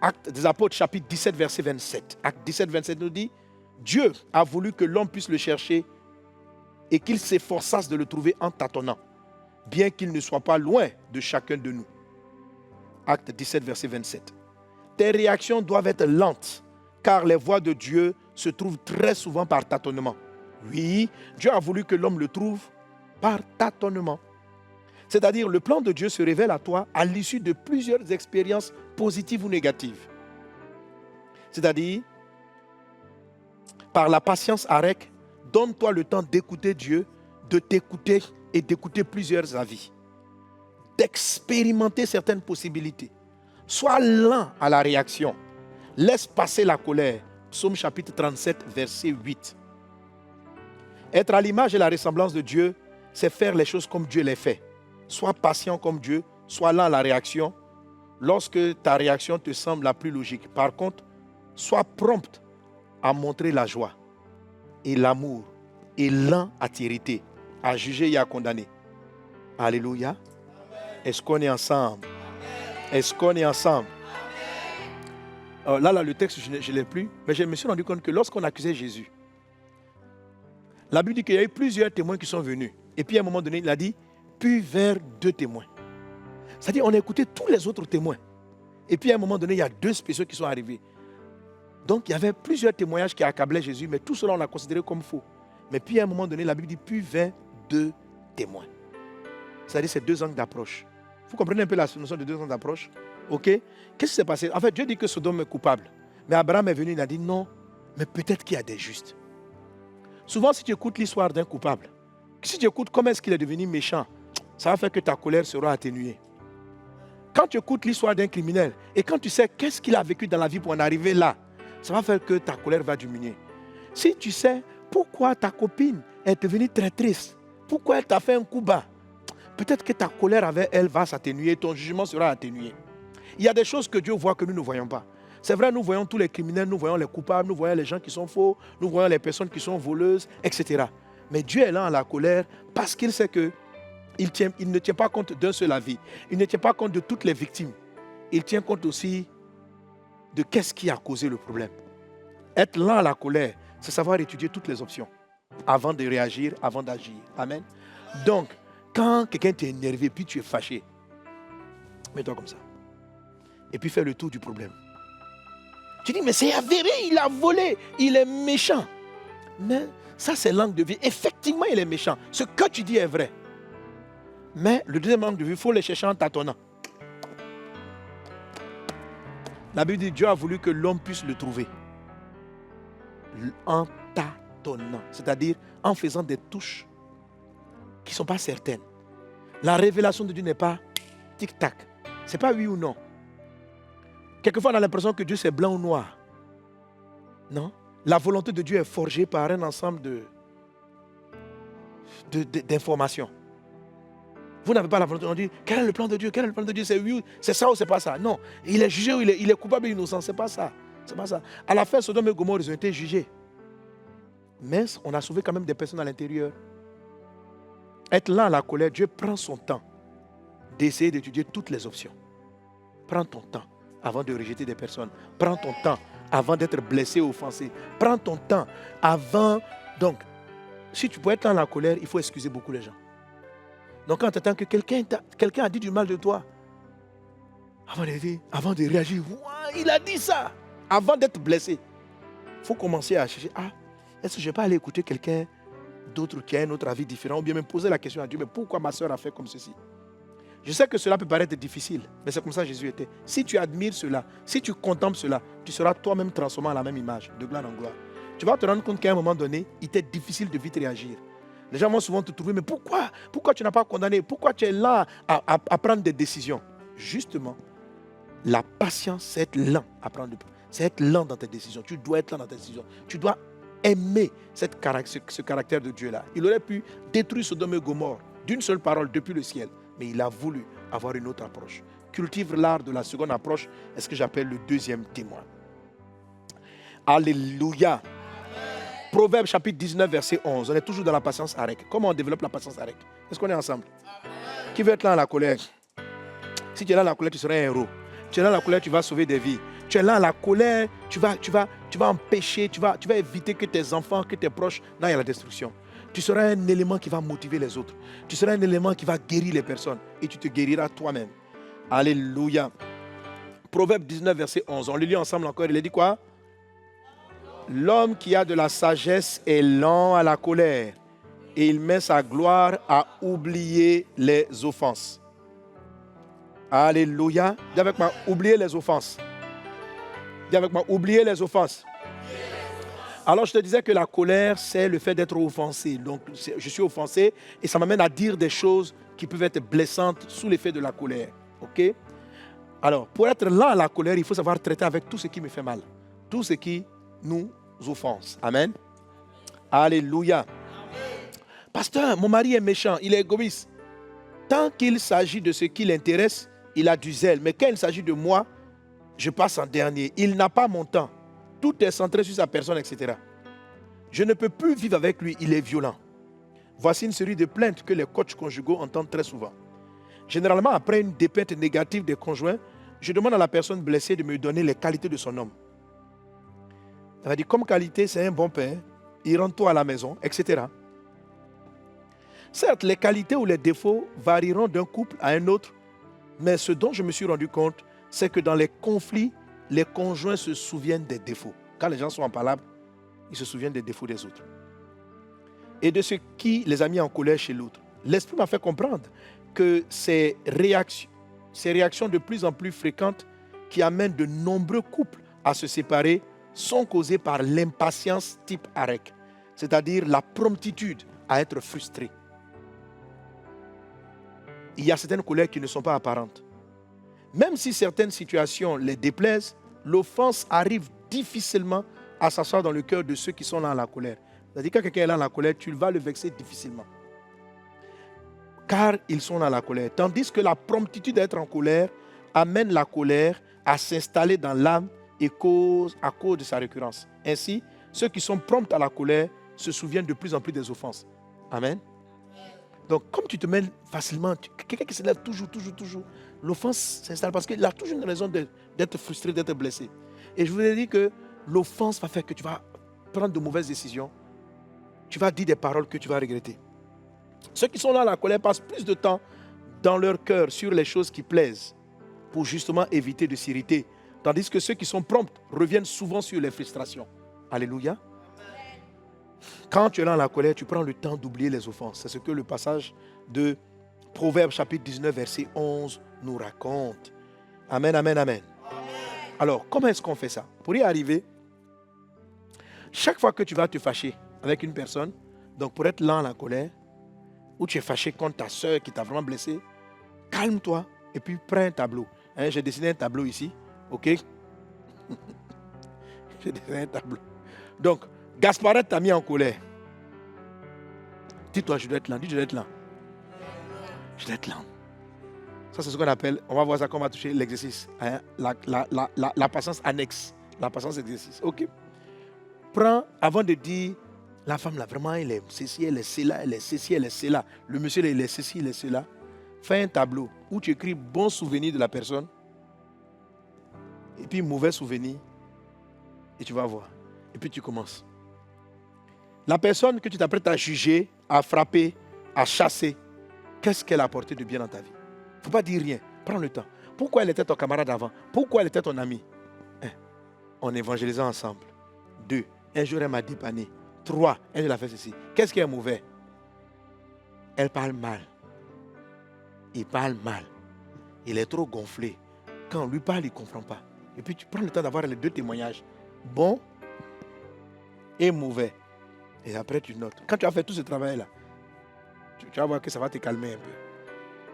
Actes des Apôtres, chapitre 17, verset 27. Acte 17, 27 nous dit, Dieu a voulu que l'homme puisse le chercher et qu'il s'efforçasse de le trouver en tâtonnant, bien qu'il ne soit pas loin de chacun de nous. Acte 17, verset 27. Tes réactions doivent être lentes, car les voies de Dieu se trouvent très souvent par tâtonnement. Oui, Dieu a voulu que l'homme le trouve par tâtonnement. C'est-à-dire, le plan de Dieu se révèle à toi à l'issue de plusieurs expériences positives ou négatives. C'est-à-dire, par la patience arrête, donne-toi le temps d'écouter Dieu, de t'écouter et d'écouter plusieurs avis, d'expérimenter certaines possibilités. Sois lent à la réaction. Laisse passer la colère. Psaume chapitre 37, verset 8. Être à l'image et la ressemblance de Dieu, c'est faire les choses comme Dieu les fait. Sois patient comme Dieu, sois lent à la réaction lorsque ta réaction te semble la plus logique. Par contre, sois prompt à montrer la joie et l'amour et lent à t'irriter, à juger et à condamner. Alléluia. Est-ce qu'on est ensemble? Est-ce qu'on est ensemble? Là, le texte, je ne l'ai plus, mais je me suis rendu compte que lorsqu'on accusait Jésus, la Bible dit qu'il y a eu plusieurs témoins qui sont venus. Et puis à un moment donné, il a dit, puis vers 2 témoins. C'est-à-dire, on a écouté tous les autres témoins. Et puis à un moment donné, il y a 2 spéciaux qui sont arrivés. Donc il y avait plusieurs témoignages qui accablaient Jésus, mais tout cela on l'a considéré comme faux. Mais puis à un moment donné, la Bible dit, puis vint 2 témoins. C'est-à-dire c'est 2 angles d'approche. Vous comprenez un peu la notion de 2 angles d'approche? Ok? Qu'est-ce qui s'est passé? En fait, Dieu dit que Sodome est coupable. Mais Abraham est venu, il a dit non, mais peut-être qu'il y a des justes. Souvent, si tu écoutes l'histoire d'un coupable, si tu écoutes comment est-ce qu'il est devenu méchant, ça va faire que ta colère sera atténuée. Quand tu écoutes l'histoire d'un criminel et quand tu sais qu'est-ce qu'il a vécu dans la vie pour en arriver là, ça va faire que ta colère va diminuer. Si tu sais pourquoi ta copine est devenue très triste, pourquoi elle t'a fait un coup bas, peut-être que ta colère avec elle va s'atténuer, ton jugement sera atténué. Il y a des choses que Dieu voit que nous ne voyons pas. C'est vrai, nous voyons tous les criminels, nous voyons les coupables, nous voyons les gens qui sont faux, nous voyons les personnes qui sont voleuses, etc. Mais Dieu est là en la colère parce qu'il sait que il ne tient pas compte d'un seul avis. Il ne tient pas compte de toutes les victimes. Il tient compte aussi de qu'est-ce qui a causé le problème. Être là à la colère, c'est savoir étudier toutes les options avant de réagir, avant d'agir. Amen. Donc, quand quelqu'un t'est énervé, puis tu es fâché, mets-toi comme ça. Et puis fais le tour du problème. Tu dis, mais c'est avéré, il a volé, il est méchant. Mais ça, c'est l'angle de vue. Effectivement, il est méchant. Ce que tu dis est vrai. Mais le deuxième angle de vue, il faut le chercher en tâtonnant. La Bible dit, Dieu a voulu que l'homme puisse le trouver. En tâtonnant. C'est-à-dire en faisant des touches qui ne sont pas certaines. La révélation de Dieu n'est pas tic-tac. Ce n'est pas oui ou non. Quelquefois, on a l'impression que Dieu c'est blanc ou noir. Non. La volonté de Dieu est forgée par un ensemble d'informations. Vous n'avez pas la volonté de dire quel est le plan de Dieu, quel est le plan de Dieu, c'est oui, c'est ça ou c'est pas ça. Non, il est jugé ou il est coupable ou innocent, c'est pas ça. C'est pas ça. À la fin, Sodome et Gomorrhe, ils ont été jugés. Mais on a sauvé quand même des personnes à l'intérieur. Être là à la colère, Dieu prend son temps d'essayer d'étudier toutes les options. Prends ton temps avant de rejeter des personnes. Prends ton temps avant d'être blessé ou offensé. Prends ton temps avant. Donc, si tu peux être là à la colère, il faut excuser beaucoup les gens. Donc quand tu attends que quelqu'un a dit du mal de toi, avant de réagir, il a dit ça, avant d'être blessé, il faut commencer à chercher, est-ce que je ne vais pas aller écouter quelqu'un d'autre qui a un autre avis différent, ou bien me poser la question à Dieu, mais pourquoi ma soeur a fait comme ceci? Je sais que cela peut paraître difficile, mais c'est comme ça que Jésus était. Si tu admires cela, si tu contemples cela, tu seras toi-même transformé à la même image, de gloire en gloire. Tu vas te rendre compte qu'à un moment donné, il t'est difficile de vite réagir. Les gens vont souvent te trouver, mais pourquoi tu n'as pas condamné? Pourquoi tu es là à prendre des décisions? Justement, la patience, c'est être lent à prendre des décisions. C'est être lent dans tes décisions. Tu dois être lent dans tes décisions. Tu dois aimer ce caractère de Dieu-là. Il aurait pu détruire Sodome et Gomorrhe d'une seule parole depuis le ciel, mais il a voulu avoir une autre approche. Cultive l'art de la seconde approche, est ce que j'appelle le deuxième témoin. Alléluia. Proverbe chapitre 19, verset 11. On est toujours dans la patience arrêt. Comment on développe la patience arrêt? Est-ce qu'on est ensemble? Qui veut être là à la colère? Si tu es là à la colère, tu seras un héros. Tu es là à la colère, tu vas sauver des vies. Tu es là à la colère, tu vas empêcher, tu vas éviter que tes enfants, que tes proches n'aillent à la destruction. Tu seras un élément qui va motiver les autres. Tu seras un élément qui va guérir les personnes. Et tu te guériras toi-même. Alléluia. Proverbe 19, verset 11. On le lit ensemble encore. Il a dit quoi? L'homme qui a de la sagesse est lent à la colère et il met sa gloire à oublier les offenses. Alléluia. Dis avec moi, oublier les offenses. Dis avec moi, oublier les offenses. Alors je te disais que la colère, c'est le fait d'être offensé. Donc je suis offensé et ça m'amène à dire des choses qui peuvent être blessantes sous l'effet de la colère. Ok? Alors, pour être lent à la colère, il faut savoir traiter avec tout ce qui me fait mal. Tout ce qui nous offense. Amen. Alléluia. Pasteur, mon mari est méchant, il est égoïste. Tant qu'il s'agit de ce qui l'intéresse, il a du zèle. Mais quand il s'agit de moi, je passe en dernier. Il n'a pas mon temps. Tout est centré sur sa personne, etc. Je ne peux plus vivre avec lui, il est violent. Voici une série de plaintes que les coachs conjugaux entendent très souvent. Généralement, après une dépeinte négative des conjoints, je demande à la personne blessée de me donner les qualités de son homme. Elle va dire, comme qualité, c'est un bon père, il rentre tôt à la maison, etc. Certes, les qualités ou les défauts varieront d'un couple à un autre, mais ce dont je me suis rendu compte, c'est que dans les conflits, les conjoints se souviennent des défauts. Quand les gens sont en palabre, ils se souviennent des défauts des autres. Et de ce qui les a mis en colère chez l'autre. L'Esprit m'a fait comprendre que ces réactions de plus en plus fréquentes qui amènent de nombreux couples à se séparer sont causées par l'impatience type Arek, c'est-à-dire la promptitude à être frustré. Il y a certaines colères qui ne sont pas apparentes. Même si certaines situations les déplaisent, l'offense arrive difficilement à s'asseoir dans le cœur de ceux qui sont là en la colère. C'est-à-dire que quand quelqu'un est là en la colère, tu vas le vexer difficilement. Car ils sont dans la colère. Tandis que la promptitude d'être en colère amène la colère à s'installer dans l'âme et à cause de sa récurrence. Ainsi, ceux qui sont prompts à la colère se souviennent de plus en plus des offenses. Amen. Donc, comme tu te mêles facilement, quelqu'un qui se lève toujours, l'offense s'installe parce qu'il a toujours une raison d'être frustré, d'être blessé. Et je vous ai dit que l'offense va faire que tu vas prendre de mauvaises décisions. Tu vas dire des paroles que tu vas regretter. Ceux qui sont là à la colère passent plus de temps dans leur cœur sur les choses qui plaisent pour justement éviter de s'irriter. Tandis que ceux qui sont prompts reviennent souvent sur les frustrations. Alléluia. Quand tu es là en la colère, tu prends le temps d'oublier les offenses. C'est ce que le passage de Proverbes chapitre 19, verset 11 nous raconte. Amen, amen, amen. Alors, comment est-ce qu'on fait ça? Pour y arriver, chaque fois que tu vas te fâcher avec une personne, donc pour être là en la colère, ou tu es fâché contre ta soeur qui t'a vraiment blessé, calme-toi et puis prends un tableau. J'ai dessiné un tableau ici, ok? J'ai dessiné un tableau. Donc, Gasparet t'a mis en colère. Dis-toi, je dois être lent. Dis, je dois être lent. Je dois être lent. Ça, c'est ce qu'on appelle, on va voir ça quand on va toucher l'exercice. Hein? La patience annexe. La patience exercice. Ok? Prends, avant de dire, la femme là, vraiment, elle est ceci, elle est cela, elle est ceci, elle est cela. Le monsieur là, il est ceci, il est cela. Fais un tableau où tu écris bon souvenir de la personne. Et puis mauvais souvenir. Et tu vas voir. Et puis tu commences. La personne que tu t'apprêtes à juger, à frapper, à chasser, qu'est-ce qu'elle a apporté de bien dans ta vie? Il ne faut pas dire rien. Prends le temps. Pourquoi elle était ton camarade avant? Pourquoi elle était ton ami? 1. On évangélisait ensemble. 2. Un jour, elle m'a dépanné. 3. Elle a fait ceci. Qu'est-ce qui est mauvais? Elle parle mal. Il parle mal. Il est trop gonflé. Quand on lui parle, il ne comprend pas. Et puis tu prends le temps d'avoir les 2 témoignages. Bon et mauvais. Et après, tu notes. Quand tu as fait tout ce travail-là, tu vas voir que ça va te calmer un peu.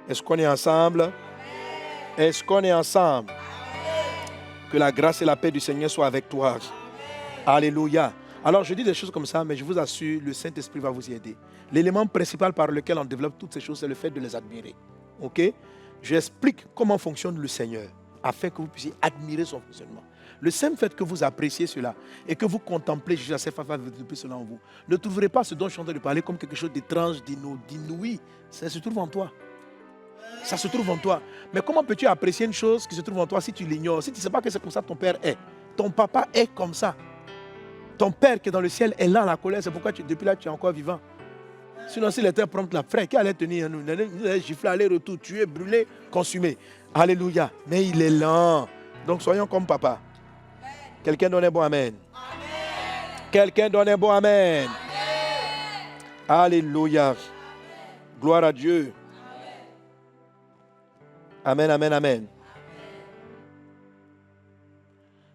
Est-ce qu'on est ensemble? Est-ce qu'on est ensemble? Que la grâce et la paix du Seigneur soient avec toi. Alléluia. Alors, je dis des choses comme ça, mais je vous assure, le Saint-Esprit va vous y aider. L'élément principal par lequel on développe toutes ces choses, c'est le fait de les admirer. Ok? J'explique comment fonctionne le Seigneur, afin que vous puissiez admirer son fonctionnement. Le simple fait que vous appréciez cela et que vous contemplez Jésus à ses faveurs depuis cela en vous, ne trouverez pas ce dont je suis en train de parler comme quelque chose d'étrange, d'inouï. Ça se trouve en toi. Ça se trouve en toi. Mais comment peux-tu apprécier une chose qui se trouve en toi si tu l'ignores? Si tu ne sais pas que c'est comme ça ton père est. Ton papa est comme ça. Ton père qui est dans le ciel est là à la colère. C'est pourquoi depuis là tu es encore vivant. Sinon s'il était prompt là, frère, qui allait tenir nous? Il allait gifler aller-retour, tuer, brûler, consumer. Alléluia. Mais il est lent. Donc soyons comme papa. Quelqu'un donne un bon amen. Amen. Quelqu'un donne un bon amen. Amen. Alléluia. Gloire à Dieu. Amen, amen, amen. Amen.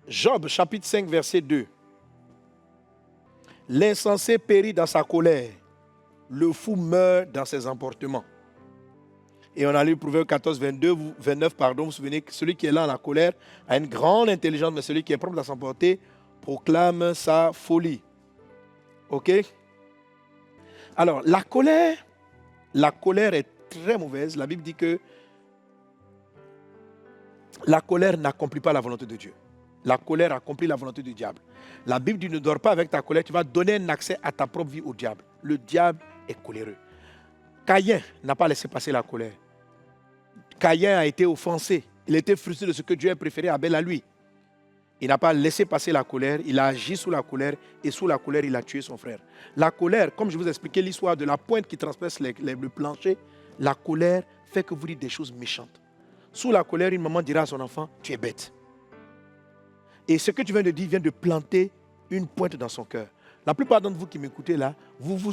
Job, chapitre 5, verset 2. L'insensé périt dans sa colère. Le fou meurt dans ses emportements. Et on a lu Proverbe 14, 29, vous vous souvenez que celui qui est là en la colère a une grande intelligence, mais celui qui est prompt à s'emporter proclame sa folie. Ok? Alors, la colère est très mauvaise. La Bible dit que la colère n'accomplit pas la volonté de Dieu. La colère accomplit la volonté du diable. La Bible dit ne dors pas avec ta colère, tu vas donner un accès à ta propre vie au diable. Le diable est coléreux. Caïn n'a pas laissé passer la colère. Caïn a été offensé. Il était frustré de ce que Dieu a préféré Abel à lui. Il n'a pas laissé passer la colère. Il a agi sous la colère. Et sous la colère, il a tué son frère. La colère, comme je vous ai expliqué l'histoire de la pointe qui transperce le plancher, la colère fait que vous dites des choses méchantes. Sous la colère, une maman dira à son enfant, tu es bête. Et ce que tu viens de dire vient de planter une pointe dans son cœur. La plupart d'entre vous qui m'écoutez là, vous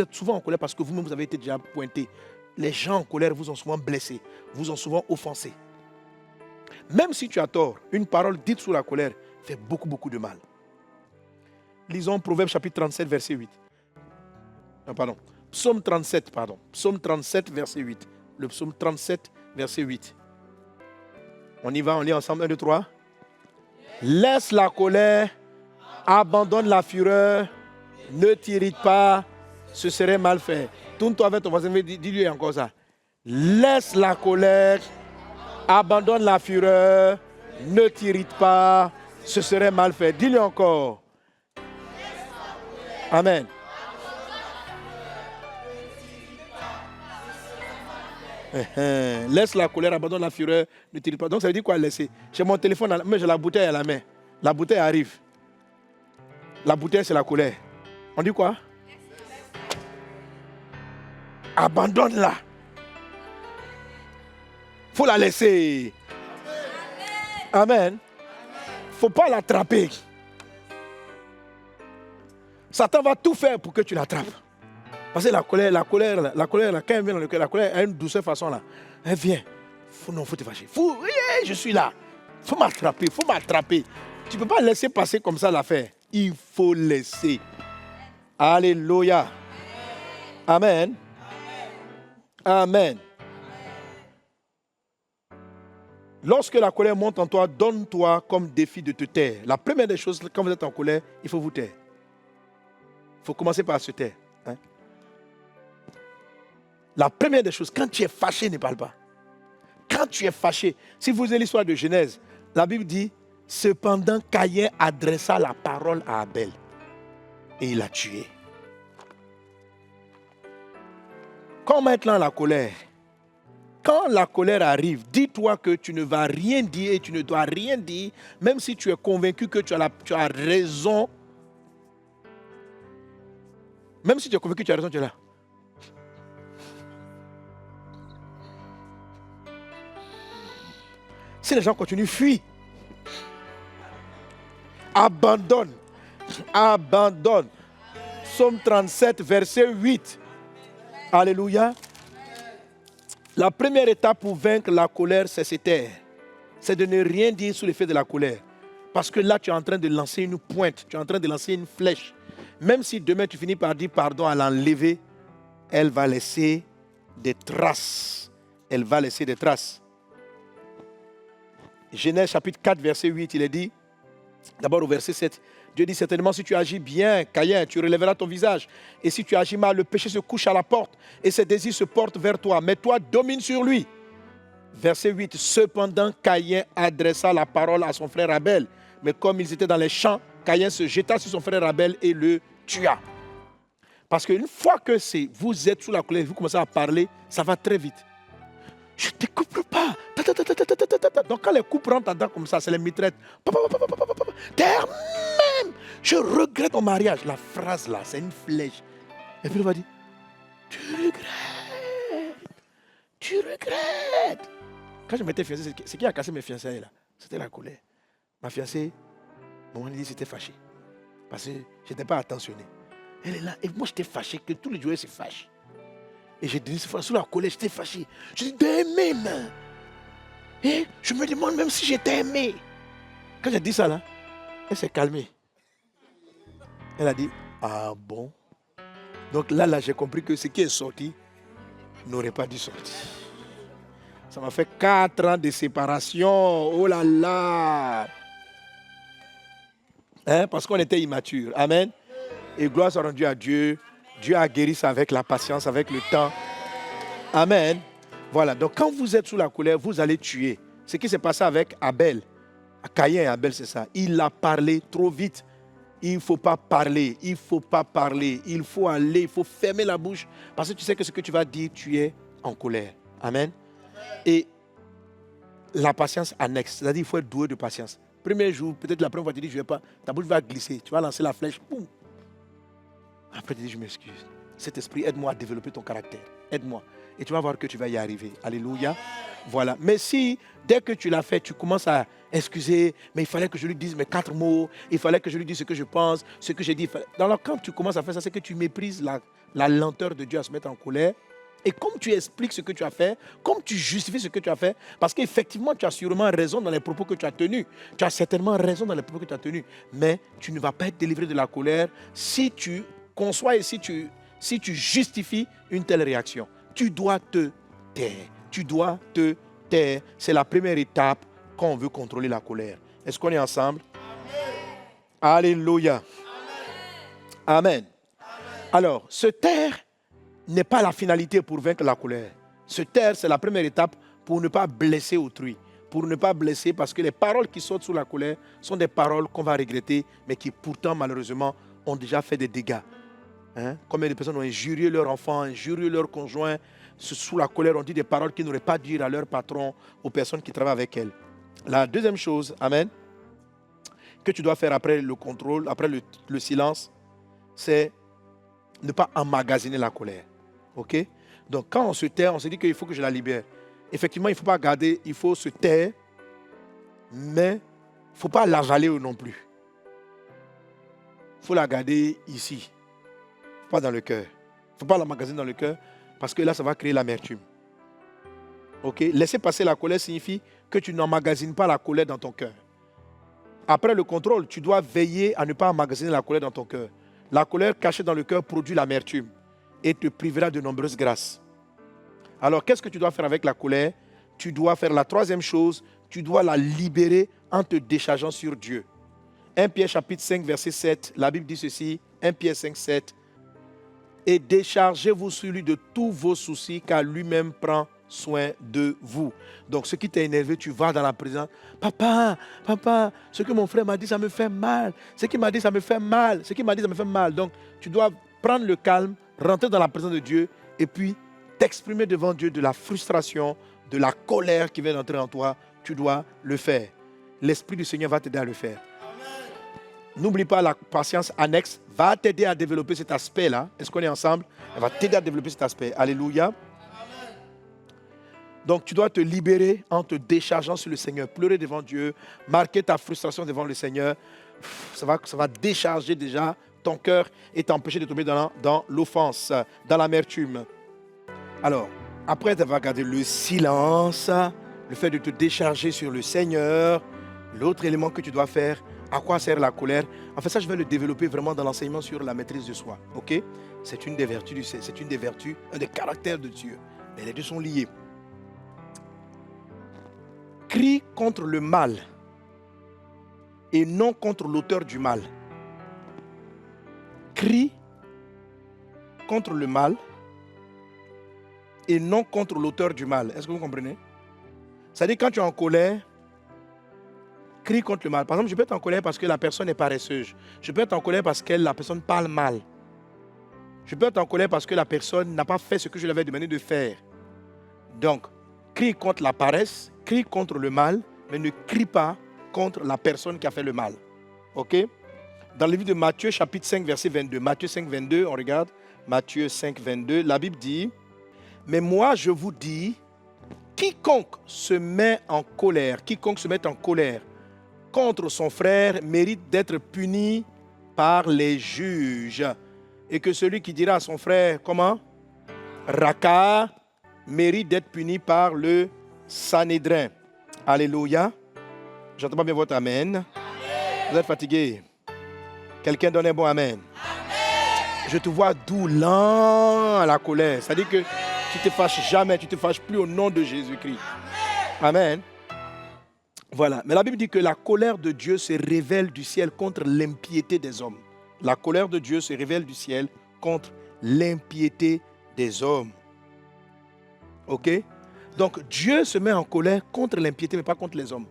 êtes souvent en colère parce que vous-même vous avez été déjà pointé. Les gens en colère vous ont souvent blessé, vous ont souvent offensé. Même si tu as tort, une parole dite sous la colère fait beaucoup, beaucoup de mal. Lisons Proverbe chapitre 37, verset 8. Non, pardon. Psaume 37, pardon. Psaume 37, verset 8. Le psaume 37, verset 8. On y va, on lit ensemble. 1, 2, 3. Laisse la colère, abandonne la fureur, ne t'irrite pas, ce serait mal fait. Tourne-toi avec ton voisin, dis-lui encore ça. Laisse la colère, abandonne la fureur, ne t'irrite pas, ce serait mal fait. Dis-lui encore. Amen. Laisse la colère, abandonne la fureur, ne t'irrite pas. Donc ça veut dire quoi laisser? J'ai mon téléphone, mais j'ai la bouteille à la main. La bouteille arrive. La bouteille, c'est la colère. On dit quoi? Abandonne-la. Il faut la laisser. Amen. Il ne faut pas l'attraper. Satan va tout faire pour que tu l'attrapes. Parce que la colère, quand elle vient dans le cœur, la colère a une douce façon là. Elle vient. Non, faut te fâcher. Je suis là. Faut m'attraper. Tu ne peux pas laisser passer comme ça l'affaire. Il faut laisser. Alléluia. Amen. Amen. Lorsque la colère monte en toi, donne-toi comme défi de te taire. La première des choses, quand vous êtes en colère, il faut vous taire. Il faut commencer par se taire. Hein? La première des choses, quand tu es fâché, ne parle pas. Quand tu es fâché, si vous avez l'histoire de Genèse, la Bible dit, cependant Caïn adressa la parole à Abel et il l'a tué. Quand maintenant la colère, quand la colère arrive, dis-toi que tu ne vas rien dire et tu ne dois rien dire, même si tu es convaincu que tu as raison. Même si tu es convaincu que tu as raison, tu es là. Si les gens continuent, fuis. Abandonne. Abandonne. Psaume 37, verset 8. Alléluia. La première étape pour vaincre la colère, c'est se taire. C'est de ne rien dire sous l'effet de la colère. Parce que là, tu es en train de lancer une pointe. Tu es en train de lancer une flèche. Même si demain, tu finis par dire pardon à l'enlever, elle va laisser des traces. Elle va laisser des traces. Genèse chapitre 4, verset 8, il est dit, d'abord au verset 7, Dieu dit certainement si tu agis bien, Caïn, tu relèveras ton visage. Et si tu agis mal, le péché se couche à la porte et ses désirs se portent vers toi. Mais toi, domine sur lui. Verset 8, cependant Caïn adressa la parole à son frère Abel. Mais comme ils étaient dans les champs, Caïn se jeta sur son frère Abel et le tua. Parce qu'une fois que vous êtes sous la colère, vous commencez à parler, ça va très vite. Je ne te coupe pas. Donc quand les coups rentrent dedans comme ça, c'est les mitraillettes. Terre même, je regrette mon mariage. La phrase là, c'est une flèche. Et puis il va dire, tu regrettes. Quand je m'étais fiancé, ce qui a cassé mes fiançailles là, c'était la colère. Ma fiancée, mon dit c'était fâché. Parce que je n'étais pas attentionné. Elle est là, et moi j'étais fâché, que tous les jours se fâchent. Et j'ai dit, sous la colère, j'étais fâché. Je dis, d'aimer, man. Et je me demande même si j'étais aimé. Quand j'ai dit ça là, elle s'est calmée. Elle a dit, ah bon? Donc là, j'ai compris que ce qui est sorti n'aurait pas dû sortir. Ça m'a fait 4 ans de séparation. Oh là là. Hein? Parce qu'on était immature. Amen. Et gloire soit rendue à Dieu. Dieu a guéri ça avec la patience, avec le temps. Amen. Voilà. Donc quand vous êtes sous la colère, vous allez tuer. Ce qui s'est passé avec Abel. Caïn et Abel, c'est ça. Il a parlé trop vite. Il ne faut pas parler. Il ne faut pas parler. Il faut aller. Il faut fermer la bouche. Parce que tu sais que ce que tu vas dire, tu es en colère. Amen. Et la patience annexe. C'est-à-dire qu'il faut être doué de patience. Premier jour, peut-être la première fois, tu dis, je ne vais pas. Ta bouche va glisser. Tu vas lancer la flèche. Boum. Après, tu dis, je m'excuse. Cet esprit, aide-moi à développer ton caractère. Aide-moi. Et tu vas voir que tu vas y arriver. Alléluia. Voilà. Mais si, dès que tu l'as fait, tu commences à excuser, mais il fallait que je lui dise mes 4 mots, il fallait que je lui dise ce que je pense, ce que j'ai dit. Dans le quand tu commences à faire ça, c'est que tu méprises la lenteur de Dieu à se mettre en colère. Et comme tu expliques ce que tu as fait, comme tu justifies ce que tu as fait, parce qu'effectivement, tu as sûrement raison dans les propos que tu as tenus. Tu as certainement raison dans les propos que tu as tenus. Mais tu ne vas pas être délivré de la colère si tu conçois et si tu justifies une telle réaction. Tu dois te taire. Tu dois te taire. C'est la première étape quand on veut contrôler la colère. Est-ce qu'on est ensemble? Amen. Alléluia. Amen. Amen. Alors, se taire n'est pas la finalité pour vaincre la colère. Se taire, c'est la première étape pour ne pas blesser autrui. Pour ne pas blesser, parce que les paroles qui sortent sous la colère sont des paroles qu'on va regretter, mais qui pourtant, malheureusement, ont déjà fait des dégâts. Combien de personnes ont injurié leurs enfants, injurié leurs conjoints, sous la colère, on dit des paroles qu'ils n'auraient pas dire à leur patron, aux personnes qui travaillent avec elles. La deuxième chose, amen, que tu dois faire après le contrôle, après le silence, c'est ne pas emmagasiner la colère. Ok? Donc quand on se tait, on se dit qu'il faut que je la libère. Effectivement, il ne faut pas garder, il faut se taire, mais il ne faut pas l'avaler non plus. Il faut la garder ici, pas dans le cœur. Il ne faut pas l'emmagasiner dans le cœur, parce que là, ça va créer l'amertume. Ok? Laisser passer la colère signifie que tu n'emmagasines pas la colère dans ton cœur. Après le contrôle, tu dois veiller à ne pas emmagasiner la colère dans ton cœur. La colère cachée dans le cœur produit l'amertume et te privera de nombreuses grâces. Alors, qu'est-ce que tu dois faire avec la colère? Tu dois faire la troisième chose, tu dois la libérer en te déchargeant sur Dieu. 1 Pierre chapitre 5, verset 7, la Bible dit ceci, 1 Pierre 5, 7. Et déchargez-vous sur lui de tous vos soucis, car lui-même prend soin de vous. Donc, ce qui t'a énervé, tu vas dans la présence. Papa, ce que mon frère m'a dit, ça me fait mal. Ce qu'il m'a dit, ça me fait mal. Ce qu'il m'a dit, ça me fait mal. Donc, tu dois prendre le calme, rentrer dans la présence de Dieu et puis t'exprimer devant Dieu de la frustration, de la colère qui vient d'entrer en toi. Tu dois le faire. L'Esprit du Seigneur va t'aider à le faire. N'oublie pas, la patience annexe va t'aider à développer cet aspect-là. Est-ce qu'on est ensemble? Elle va t'aider à développer cet aspect. Alléluia. Donc, tu dois te libérer en te déchargeant sur le Seigneur. Pleurer devant Dieu, marquer ta frustration devant le Seigneur. Ça va décharger déjà ton cœur et t'empêcher de tomber dans l'offense, dans l'amertume. Alors, après avoir gardé le silence, le fait de te décharger sur le Seigneur, l'autre élément que tu dois faire, à quoi sert la colère? En fait, ça, je vais le développer vraiment dans l'enseignement sur la maîtrise de soi. Ok? C'est une des vertus, un des caractères de Dieu. Mais les deux sont liés. Crie contre le mal et non contre l'auteur du mal. Crie contre le mal et non contre l'auteur du mal. Est-ce que vous comprenez? C'est-à-dire quand tu es en colère, crie contre le mal. Par exemple, je peux être en colère parce que la personne est paresseuse. Je peux être en colère parce que la personne parle mal. Je peux être en colère parce que la personne n'a pas fait ce que je lui avais demandé de faire. Donc, crie contre la paresse, crie contre le mal, mais ne crie pas contre la personne qui a fait le mal. Ok? Dans le livre de Matthieu, chapitre 5, verset 22. Matthieu 5, 22, on regarde. Matthieu 5, 22. La Bible dit, « Mais moi, je vous dis, quiconque se met en colère contre son frère mérite d'être puni par les juges. Et que celui qui dira à son frère, comment? Raka, mérite d'être puni par le Sanhédrin. » Alléluia. J'entends pas bien votre amen. Amen. Vous êtes fatigué? Quelqu'un donne un bon amen. Amen. Je te vois doux, lent à la colère. C'est-à-dire que tu ne te fâches jamais, tu ne te fâches plus au nom de Jésus-Christ. Amen. Voilà. Mais la Bible dit que la colère de Dieu se révèle du ciel contre l'impiété des hommes. La colère de Dieu se révèle du ciel contre l'impiété des hommes. Ok? Donc Dieu se met en colère contre l'impiété, mais pas contre les hommes.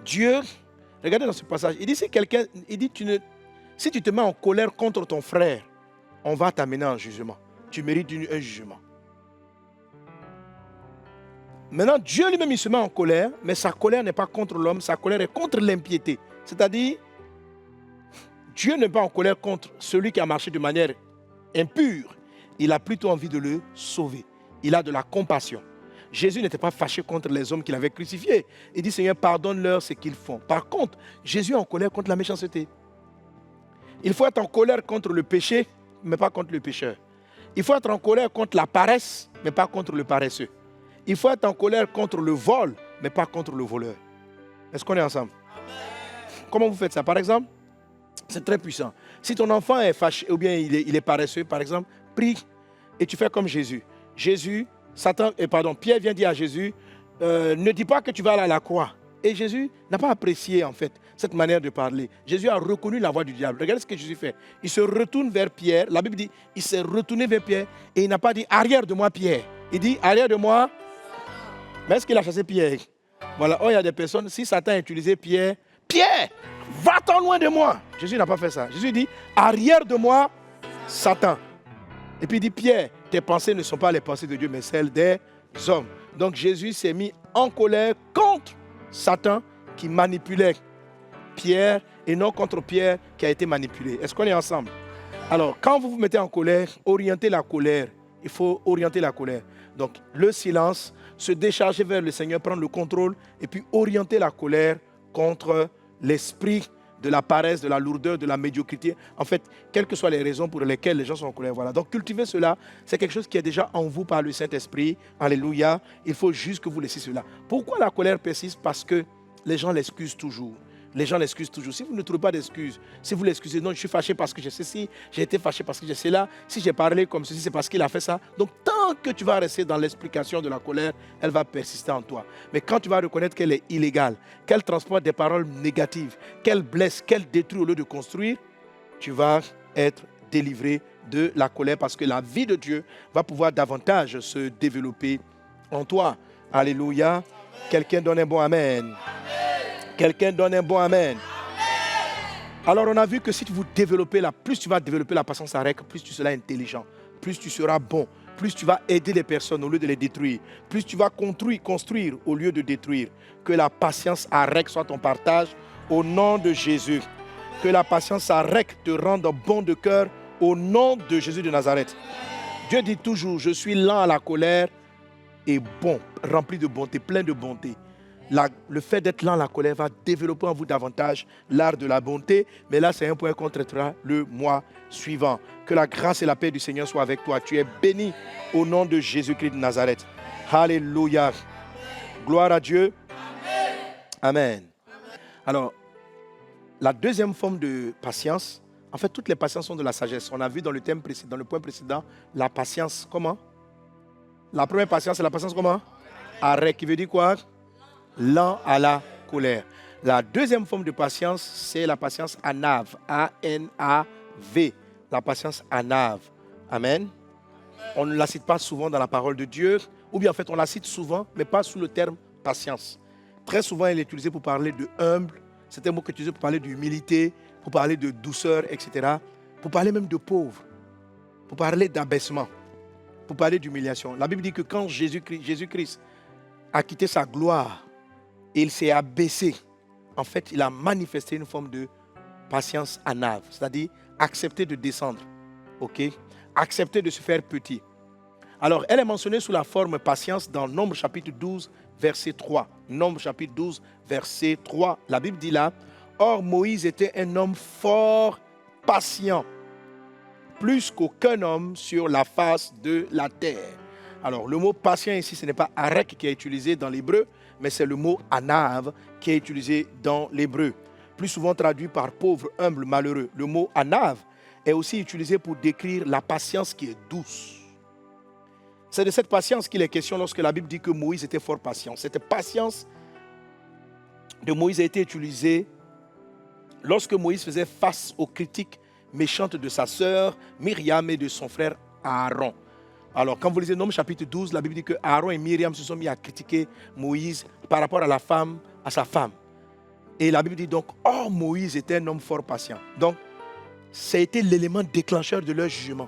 Dieu, regardez dans ce passage, il dit si tu te mets en colère contre ton frère, on va t'amener en jugement. Tu mérites un jugement. Maintenant, Dieu lui-même, il se met en colère, mais sa colère n'est pas contre l'homme, sa colère est contre l'impiété. C'est-à-dire, Dieu n'est pas en colère contre celui qui a marché de manière impure. Il a plutôt envie de le sauver. Il a de la compassion. Jésus n'était pas fâché contre les hommes qu'il avait crucifiés. Il dit, Seigneur, pardonne-leur ce qu'ils font. Par contre, Jésus est en colère contre la méchanceté. Il faut être en colère contre le péché, mais pas contre le pécheur. Il faut être en colère contre la paresse, mais pas contre le paresseux. Il faut être en colère contre le vol, mais pas contre le voleur. Est-ce qu'on est ensemble? Comment vous faites ça? Par exemple, c'est très puissant. Si ton enfant est fâché ou bien il est paresseux, par exemple, prie et tu fais comme Jésus. Pierre vient dire à Jésus, ne dis pas que tu vas aller à la croix. Et Jésus n'a pas apprécié en fait cette manière de parler. Jésus a reconnu la voix du diable. Regardez ce que Jésus fait. Il se retourne vers Pierre. La Bible dit, il s'est retourné vers Pierre et il n'a pas dit arrière de moi Pierre. Il dit arrière de moi. Mais est-ce qu'il a chassé Pierre? Voilà, il y a des personnes, si Satan a utilisé Pierre, Pierre, va-t'en loin de moi. Jésus n'a pas fait ça. Jésus dit arrière de moi, Satan. Et puis il dit Pierre, tes pensées ne sont pas les pensées de Dieu, mais celles des hommes. Donc Jésus s'est mis en colère contre Satan qui manipulait Pierre et non contre Pierre qui a été manipulé. Est-ce qu'on est ensemble? Alors, quand vous vous mettez en colère, orientez la colère. Il faut orienter la colère. Donc, le silence, se décharger vers le Seigneur, prendre le contrôle et puis orienter la colère contre l'esprit de la paresse, de la lourdeur, de la médiocrité. En fait, quelles que soient les raisons pour lesquelles les gens sont en colère. Voilà. Donc, cultiver cela, c'est quelque chose qui est déjà en vous par le Saint-Esprit. Alléluia. Il faut juste que vous laissiez cela. Pourquoi la colère persiste? Parce que les gens l'excusent toujours. Les gens l'excusent toujours. Si vous ne trouvez pas d'excuses, si vous l'excusez, non, je suis fâché parce que j'ai ceci, j'ai été fâché parce que j'ai cela, si j'ai parlé comme ceci, c'est parce qu'il a fait ça. Donc, tant que tu vas rester dans l'explication de la colère, elle va persister en toi. Mais quand tu vas reconnaître qu'elle est illégale, qu'elle transporte des paroles négatives, qu'elle blesse, qu'elle détruit au lieu de construire, tu vas être délivré de la colère parce que la vie de Dieu va pouvoir davantage se développer en toi. Alléluia. Quelqu'un donne un bon amen. Quelqu'un donne un bon amen. Alors on a vu que si vous développez plus tu vas développer la patience à règle, plus tu seras intelligent, plus tu seras bon, plus tu vas aider les personnes au lieu de les détruire, plus tu vas construire au lieu de détruire. Que la patience à règle soit ton partage au nom de Jésus. Que la patience à règle te rende bon de cœur au nom de Jésus de Nazareth. Dieu dit toujours, je suis lent à la colère et bon, rempli de bonté, plein de bonté. Le fait d'être lent à la colère va développer en vous davantage l'art de la bonté. Mais là, c'est un point qu'on traitera le mois suivant. Que la grâce et la paix du Seigneur soient avec toi. Tu es béni au nom de Jésus-Christ de Nazareth. Alléluia. Gloire à Dieu. Amen. Alors, la deuxième forme de patience, en fait, toutes les patiences sont de la sagesse. On a vu dans le point précédent, la patience, comment? La première patience, c'est la patience comment? Arrêt, qui veut dire quoi? Lent à la colère. La deuxième forme de patience, c'est la patience anave. A-N-A-V. La patience anave. Amen. On ne la cite pas souvent dans la parole de Dieu. Ou bien en fait, on la cite souvent, mais pas sous le terme patience. Très souvent, elle est utilisée pour parler de humble. C'est un mot qui est utilisé pour parler d'humilité, pour parler de douceur, etc. Pour parler même de pauvre. Pour parler d'abaissement. Pour parler d'humiliation. La Bible dit que quand Jésus-Christ a quitté sa gloire, et il s'est abaissé. En fait, il a manifesté une forme de patience anave, c'est-à-dire accepter de descendre, ok? Accepter de se faire petit. Alors, elle est mentionnée sous la forme patience dans Nombre chapitre 12, verset 3. Nombre chapitre 12, verset 3. La Bible dit là, « Or, Moïse était un homme fort patient, plus qu'aucun homme sur la face de la terre. » Alors, le mot patient ici, ce n'est pas arek qui est utilisé dans l'hébreu, mais c'est le mot anave qui est utilisé dans l'hébreu. Plus souvent traduit par pauvre, humble, malheureux. Le mot anave est aussi utilisé pour décrire la patience qui est douce. C'est de cette patience qu'il est question lorsque la Bible dit que Moïse était fort patient. Cette patience de Moïse a été utilisée lorsque Moïse faisait face aux critiques méchantes de sa sœur Myriam et de son frère Aaron. Alors, quand vous lisez Nombre chapitre 12, la Bible dit que Aaron et Myriam se sont mis à critiquer Moïse par rapport à sa femme. Et la Bible dit donc, « Oh, Moïse était un homme fort patient. » Donc, ça a été l'élément déclencheur de leur jugement.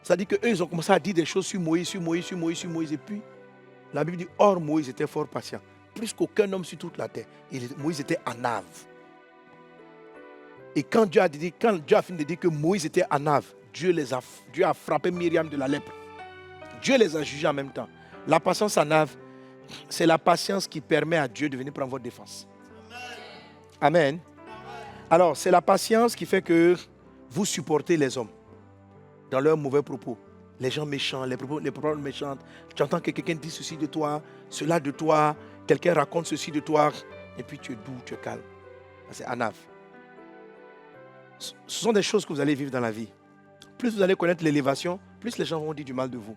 C'est-à-dire qu'eux, ils ont commencé à dire des choses sur Moïse. Et puis, la Bible dit, « Or, Moïse était fort patient. » Plus qu'aucun homme sur toute la terre. Moïse était anave. Et quand Dieu a fini de dire que Moïse était anave, Dieu a frappé Myriam de la lèpre. Dieu les a jugés en même temps. La patience Anave, c'est la patience qui permet à Dieu de venir prendre votre défense. Amen. Alors, c'est la patience qui fait que vous supportez les hommes dans leurs mauvais propos. Les gens méchants, les propos méchants. Tu entends que quelqu'un dit ceci de toi, cela de toi, quelqu'un raconte ceci de toi, et puis tu es doux, tu es calme. C'est Anave. Ce sont des choses que vous allez vivre dans la vie. Plus vous allez connaître l'élévation, plus les gens vont dire du mal de vous.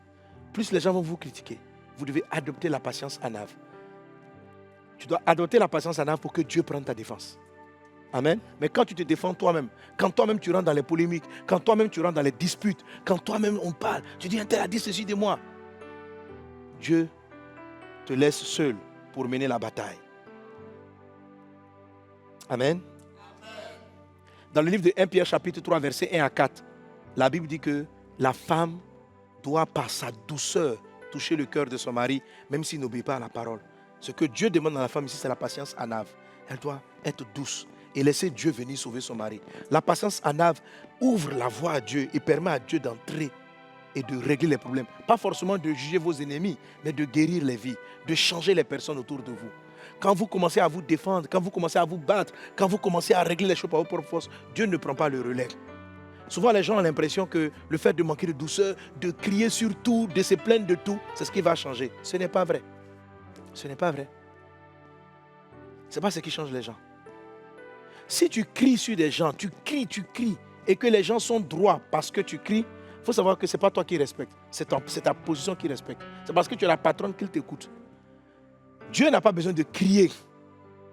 Plus les gens vont vous critiquer. Vous devez adopter la patience Anave. Tu dois adopter la patience Anave pour que Dieu prenne ta défense. Amen. Mais quand tu te défends toi-même, quand toi-même tu rentres dans les polémiques, quand toi-même tu rentres dans les disputes, quand toi-même on parle, tu dis un tel a dit ceci de moi. Dieu te laisse seul pour mener la bataille. Amen. Dans le livre de 1 Pierre chapitre 3 verset 1 à 4, la Bible dit que la femme doit par sa douceur toucher le cœur de son mari, même s'il n'obéit pas à la parole. Ce que Dieu demande à la femme ici, c'est la patience Anave. Elle doit être douce et laisser Dieu venir sauver son mari. La patience Anave ouvre la voie à Dieu et permet à Dieu d'entrer et de régler les problèmes. Pas forcément de juger vos ennemis, mais de guérir les vies, de changer les personnes autour de vous. Quand vous commencez à vous défendre, quand vous commencez à vous battre, quand vous commencez à régler les choses par vos propres forces, Dieu ne prend pas le relais. Souvent, les gens ont l'impression que le fait de manquer de douceur, de crier sur tout, de se plaindre de tout, c'est ce qui va changer. Ce n'est pas vrai. Ce n'est pas vrai. Ce n'est pas ce qui change les gens. Si tu cries sur des gens, tu cries, et que les gens sont droits parce que tu cries, il faut savoir que ce n'est pas toi qui respecte, c'est ta position qui respecte. C'est parce que tu es la patronne qu'il t'écoute. Dieu n'a pas besoin de crier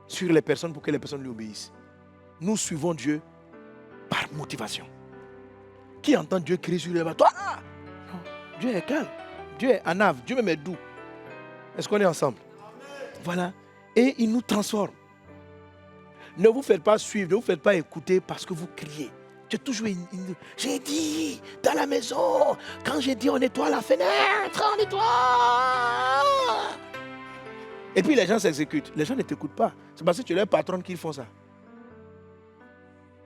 sur les personnes pour que les personnes lui obéissent. Nous suivons Dieu par motivation. Qui entend Dieu crier sur les gens? Toi, non. Dieu est calme, Dieu est Anave, Dieu même est doux. Est-ce qu'on est ensemble? Voilà. Et il nous transforme. Ne vous faites pas suivre, ne vous faites pas écouter parce que vous criez. J'ai toujours j'ai dit dans la maison, quand j'ai dit on nettoie la fenêtre, on nettoie. Et puis les gens s'exécutent. Les gens ne t'écoutent pas. C'est parce que tu es leur patron qu'ils font ça.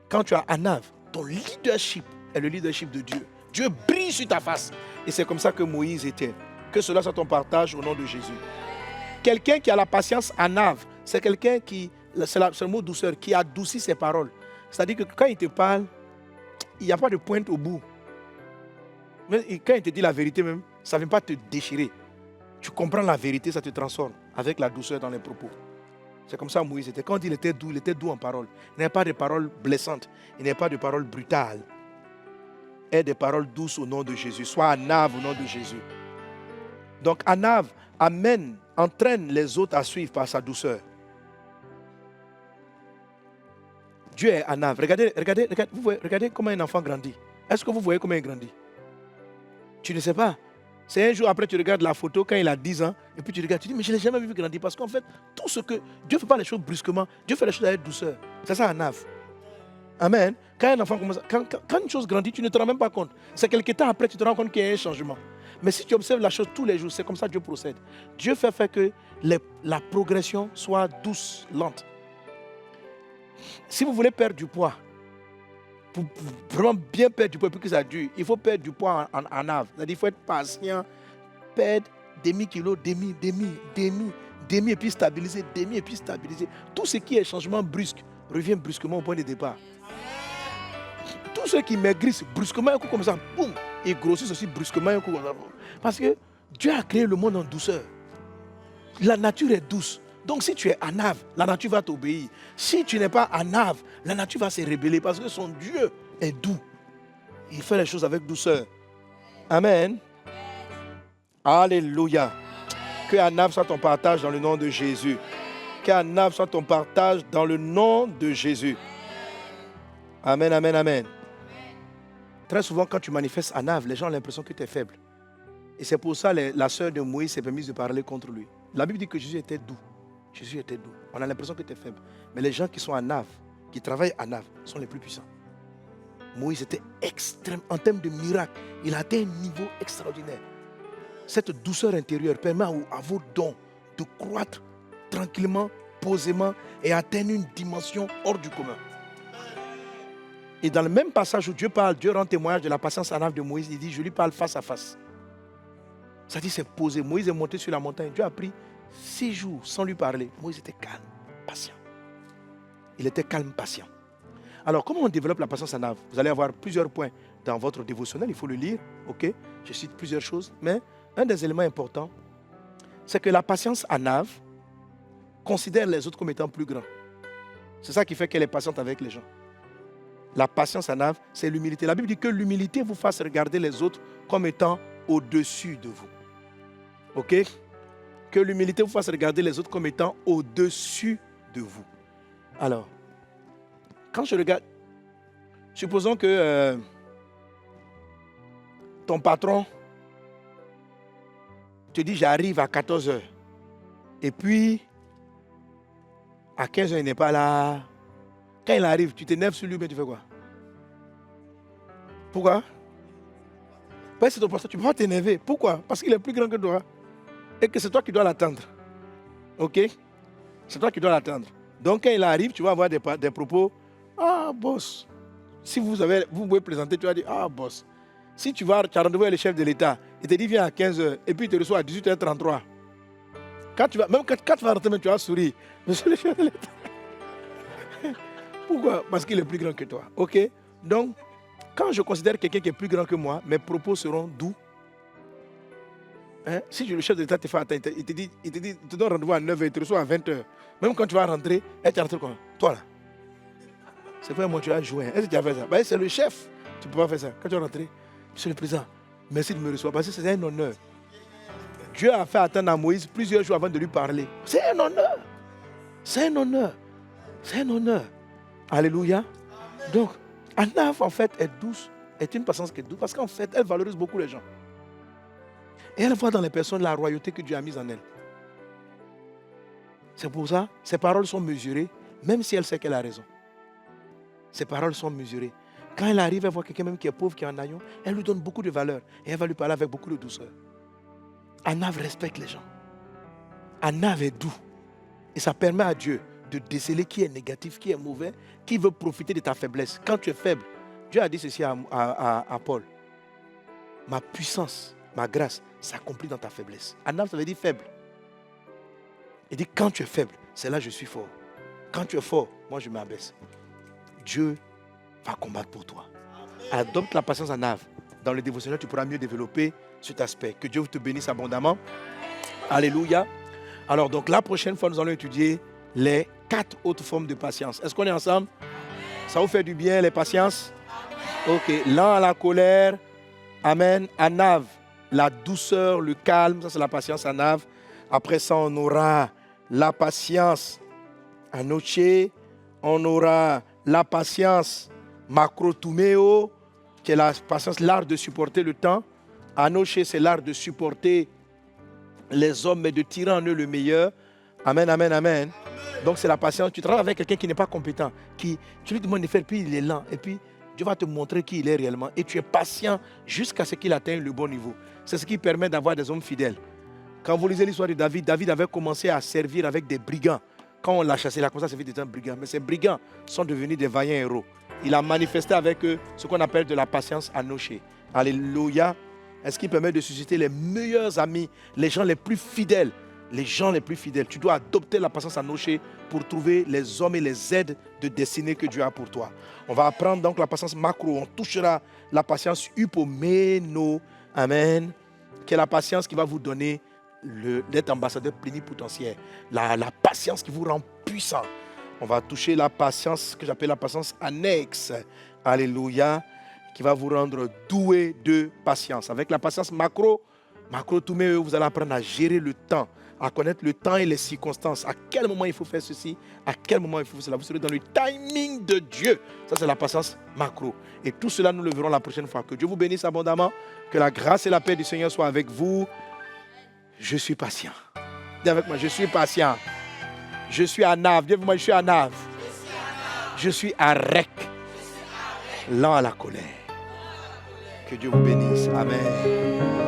Quand tu as Anave, ton leadership est le leadership de Dieu. Dieu brille sur ta face. Et c'est comme ça que Moïse était. Que cela soit ton partage au nom de Jésus. Quelqu'un qui a la patience Anave, c'est quelqu'un qui, c'est le mot douceur, qui adoucit ses paroles. C'est-à-dire que quand il te parle, il n'y a pas de pointe au bout. Mais quand il te dit la vérité même, ça ne vient pas te déchirer. Tu comprends la vérité, ça te transforme avec la douceur dans les propos. C'est comme ça Moïse était. Quand il était doux en parole. Il n'y avait pas de paroles blessantes. Il n'y avait pas de paroles brutales. Et des paroles douces au nom de Jésus. Sois Anave au nom de Jésus. Donc Anave entraîne les autres à suivre par sa douceur. Dieu est Anave. Regardez comment un enfant grandit. Est-ce que vous voyez comment il grandit? Tu ne sais pas. C'est un jour après, tu regardes la photo quand il a 10 ans, et puis tu regardes, tu dis, mais je ne l'ai jamais vu grandir. Parce qu'en fait, tout ce que Dieu ne fait pas les choses brusquement, Dieu fait les choses avec douceur. C'est ça, Anave. Amen. Quand un enfant commence, quand une chose grandit, tu ne te rends même pas compte. C'est quelques temps après, tu te rends compte qu'il y a un changement. Mais si tu observes la chose tous les jours, c'est comme ça que Dieu procède. Dieu fait que la progression soit douce, lente. Si vous voulez perdre du poids, pour vraiment bien perdre du poids et pour que ça dure, il faut perdre du poids en Anave. C'est-à-dire qu'il faut être patient, perdre demi-kilo, demi, et puis stabiliser, et puis stabiliser. Tout ce qui est changement brusque revient brusquement au point de départ. Tous ceux qui maigrissent brusquement un coup comme ça, boum, ils grossissent aussi brusquement un coup comme ça. Parce que Dieu a créé le monde en douceur. La nature est douce. Donc si tu es Anave, la nature va t'obéir. Si tu n'es pas Anave, la nature va se rébeller parce que son Dieu est doux. Il fait les choses avec douceur. Amen. Alléluia. Que Anave soit ton partage dans le nom de Jésus. Que Anave soit ton partage dans le nom de Jésus. Amen, amen, amen. Très souvent, quand tu manifestes Anave, les gens ont l'impression que tu es faible. Et c'est pour ça que la sœur de Moïse s'est permise de parler contre lui. La Bible dit que Jésus était doux. Jésus était doux. On a l'impression que tu es faible. Mais les gens qui sont Anave, qui travaillent Anave, sont les plus puissants. Moïse était extrême en termes de miracle. Il a atteint un niveau extraordinaire. Cette douceur intérieure permet à vos dons de croître tranquillement, posément et atteindre une dimension hors du commun. Et dans le même passage où Dieu rend témoignage de la patience Anave de Moïse, il dit, je lui parle face à face. Ça dit, c'est posé. Moïse est monté sur la montagne. Dieu a pris 6 jours sans lui parler. Moïse était calme, patient. Il était calme, patient. Alors, comment on développe la patience en ave? Vous allez avoir plusieurs points dans votre dévotionnel. Il faut le lire. Ok? Je cite plusieurs choses. Mais un des éléments importants, c'est que la patience en ave considère les autres comme étant plus grands. C'est ça qui fait qu'elle est patiente avec les gens. La patience en ave, c'est l'humilité. La Bible dit que l'humilité vous fasse regarder les autres comme étant au-dessus de vous. Ok? Que l'humilité vous fasse regarder les autres comme étant au-dessus de vous. Alors, quand je regarde, supposons que ton patron te dit j'arrive à 14h. Et puis, à 15h, il n'est pas là. Quand il arrive, tu t'énerves sur lui, mais tu fais quoi? Pourquoi? Parce que c'est ton patron, tu ne peux pas t'énerver. Pourquoi? Parce qu'il est plus grand que toi. Et que c'est toi qui dois l'attendre. Ok? C'est toi qui dois l'attendre. Donc, quand il arrive, tu vas avoir des propos. Ah, boss. Si vous pouvez présenter, tu vas dire, ah, boss. Si tu as rendez-vous avec le chef de l'État, il te dit, viens à 15h, et puis il te reçoit à 18h33. Quand tu vas rentrer, tu vas sourire. Monsieur le chef de l'État. Pourquoi? Parce qu'il est plus grand que toi. Ok? Donc, quand je considère quelqu'un qui est plus grand que moi, mes propos seront doux. Hein? Si le chef de l'État te fait attendre, il te donne rendez-vous à 9h, il te reçoit à 20h. Même quand tu vas rentrer, tu rentres comme toi là. C'est pas moi tu as joué. Est-ce que tu as fait ça? Ben, c'est le chef. Tu ne peux pas faire ça. Quand tu vas rentrer, monsieur le président, merci de me recevoir. Parce que c'est un honneur. Dieu a fait attendre à Moïse plusieurs jours avant de lui parler. C'est un honneur. C'est un honneur. C'est un honneur. Alléluia. Donc, Anna, en fait, est douce, est une patience qui est douce, parce qu'en fait, elle valorise beaucoup les gens. Et elle voit dans les personnes la royauté que Dieu a mise en elle. C'est pour ça, ses paroles sont mesurées, même si elle sait qu'elle a raison. Ses paroles sont mesurées. Quand elle arrive à voir quelqu'un même qui est pauvre, qui est en aillon, elle lui donne beaucoup de valeur. Et elle va lui parler avec beaucoup de douceur. Anna respecte les gens. Anna est doux. Et ça permet à Dieu de déceler qui est négatif, qui est mauvais, qui veut profiter de ta faiblesse. Quand tu es faible, Dieu a dit ceci à Paul. Ma puissance, ma grâce s'accomplit dans ta faiblesse. Anna, ça veut dire faible. Il dit quand tu es faible, c'est là que je suis fort. Quand tu es fort, moi je m'abaisse. Dieu va combattre pour toi. Adopte la patience en ave. Dans le dévotionnel, tu pourras mieux développer cet aspect. Que Dieu te bénisse abondamment. Alléluia. Alors donc la prochaine fois, nous allons étudier les 4 autres formes de patience. Est-ce qu'on est ensemble? Ça vous fait du bien, les patiences? Ok. Lent à la colère. Amen. Anave, la douceur, le calme. Ça, c'est la patience anave. Après ça, on aura la patience anoché. On aura la patience macrotumeo, qui est la patience, l'art de supporter le temps. Anoché, c'est l'art de supporter les hommes, mais de tirer en eux le meilleur. Amen, amen, amen. Donc c'est la patience. Tu travailles avec quelqu'un qui n'est pas compétent, tu lui demandes de faire, puis il est lent. Et puis Dieu va te montrer qui il est réellement. Et tu es patient jusqu'à ce qu'il atteigne le bon niveau. C'est ce qui permet d'avoir des hommes fidèles. Quand vous lisez l'histoire de David, David avait commencé à servir avec des brigands. Quand on l'a chassé, il a commencé à servir des brigands. Mais ces brigands sont devenus des vaillants héros. Il a manifesté avec eux ce qu'on appelle de la patience anoché. Alléluia. Est-ce qui permet de susciter les meilleurs amis, les gens les plus fidèles. Les gens les plus fidèles. Tu dois adopter la patience anoché pour trouver les hommes et les aides de destinée que Dieu a pour toi. On va apprendre donc la patience macro. On touchera la patience hypomeno. Amen. Qui est la patience qui va vous donner d'être ambassadeur plénipotentiaire. La patience qui vous rend puissant. On va toucher la patience que j'appelle la patience annexe. Alléluia. Qui va vous rendre doué de patience. Avec la patience macro, vous allez apprendre à gérer le temps, à connaître le temps et les circonstances. À quel moment il faut faire ceci, à quel moment il faut faire cela. Vous serez dans le timing de Dieu. Ça, c'est la patience macro. Et tout cela, nous le verrons la prochaine fois. Que Dieu vous bénisse abondamment. Que la grâce et la paix du Seigneur soient avec vous. Je suis patient. Dis avec moi, je suis patient. Je suis à Nave. Dis avec moi, je suis à Nave. Je suis à Rec. Lent à la colère. Que Dieu vous bénisse. Amen.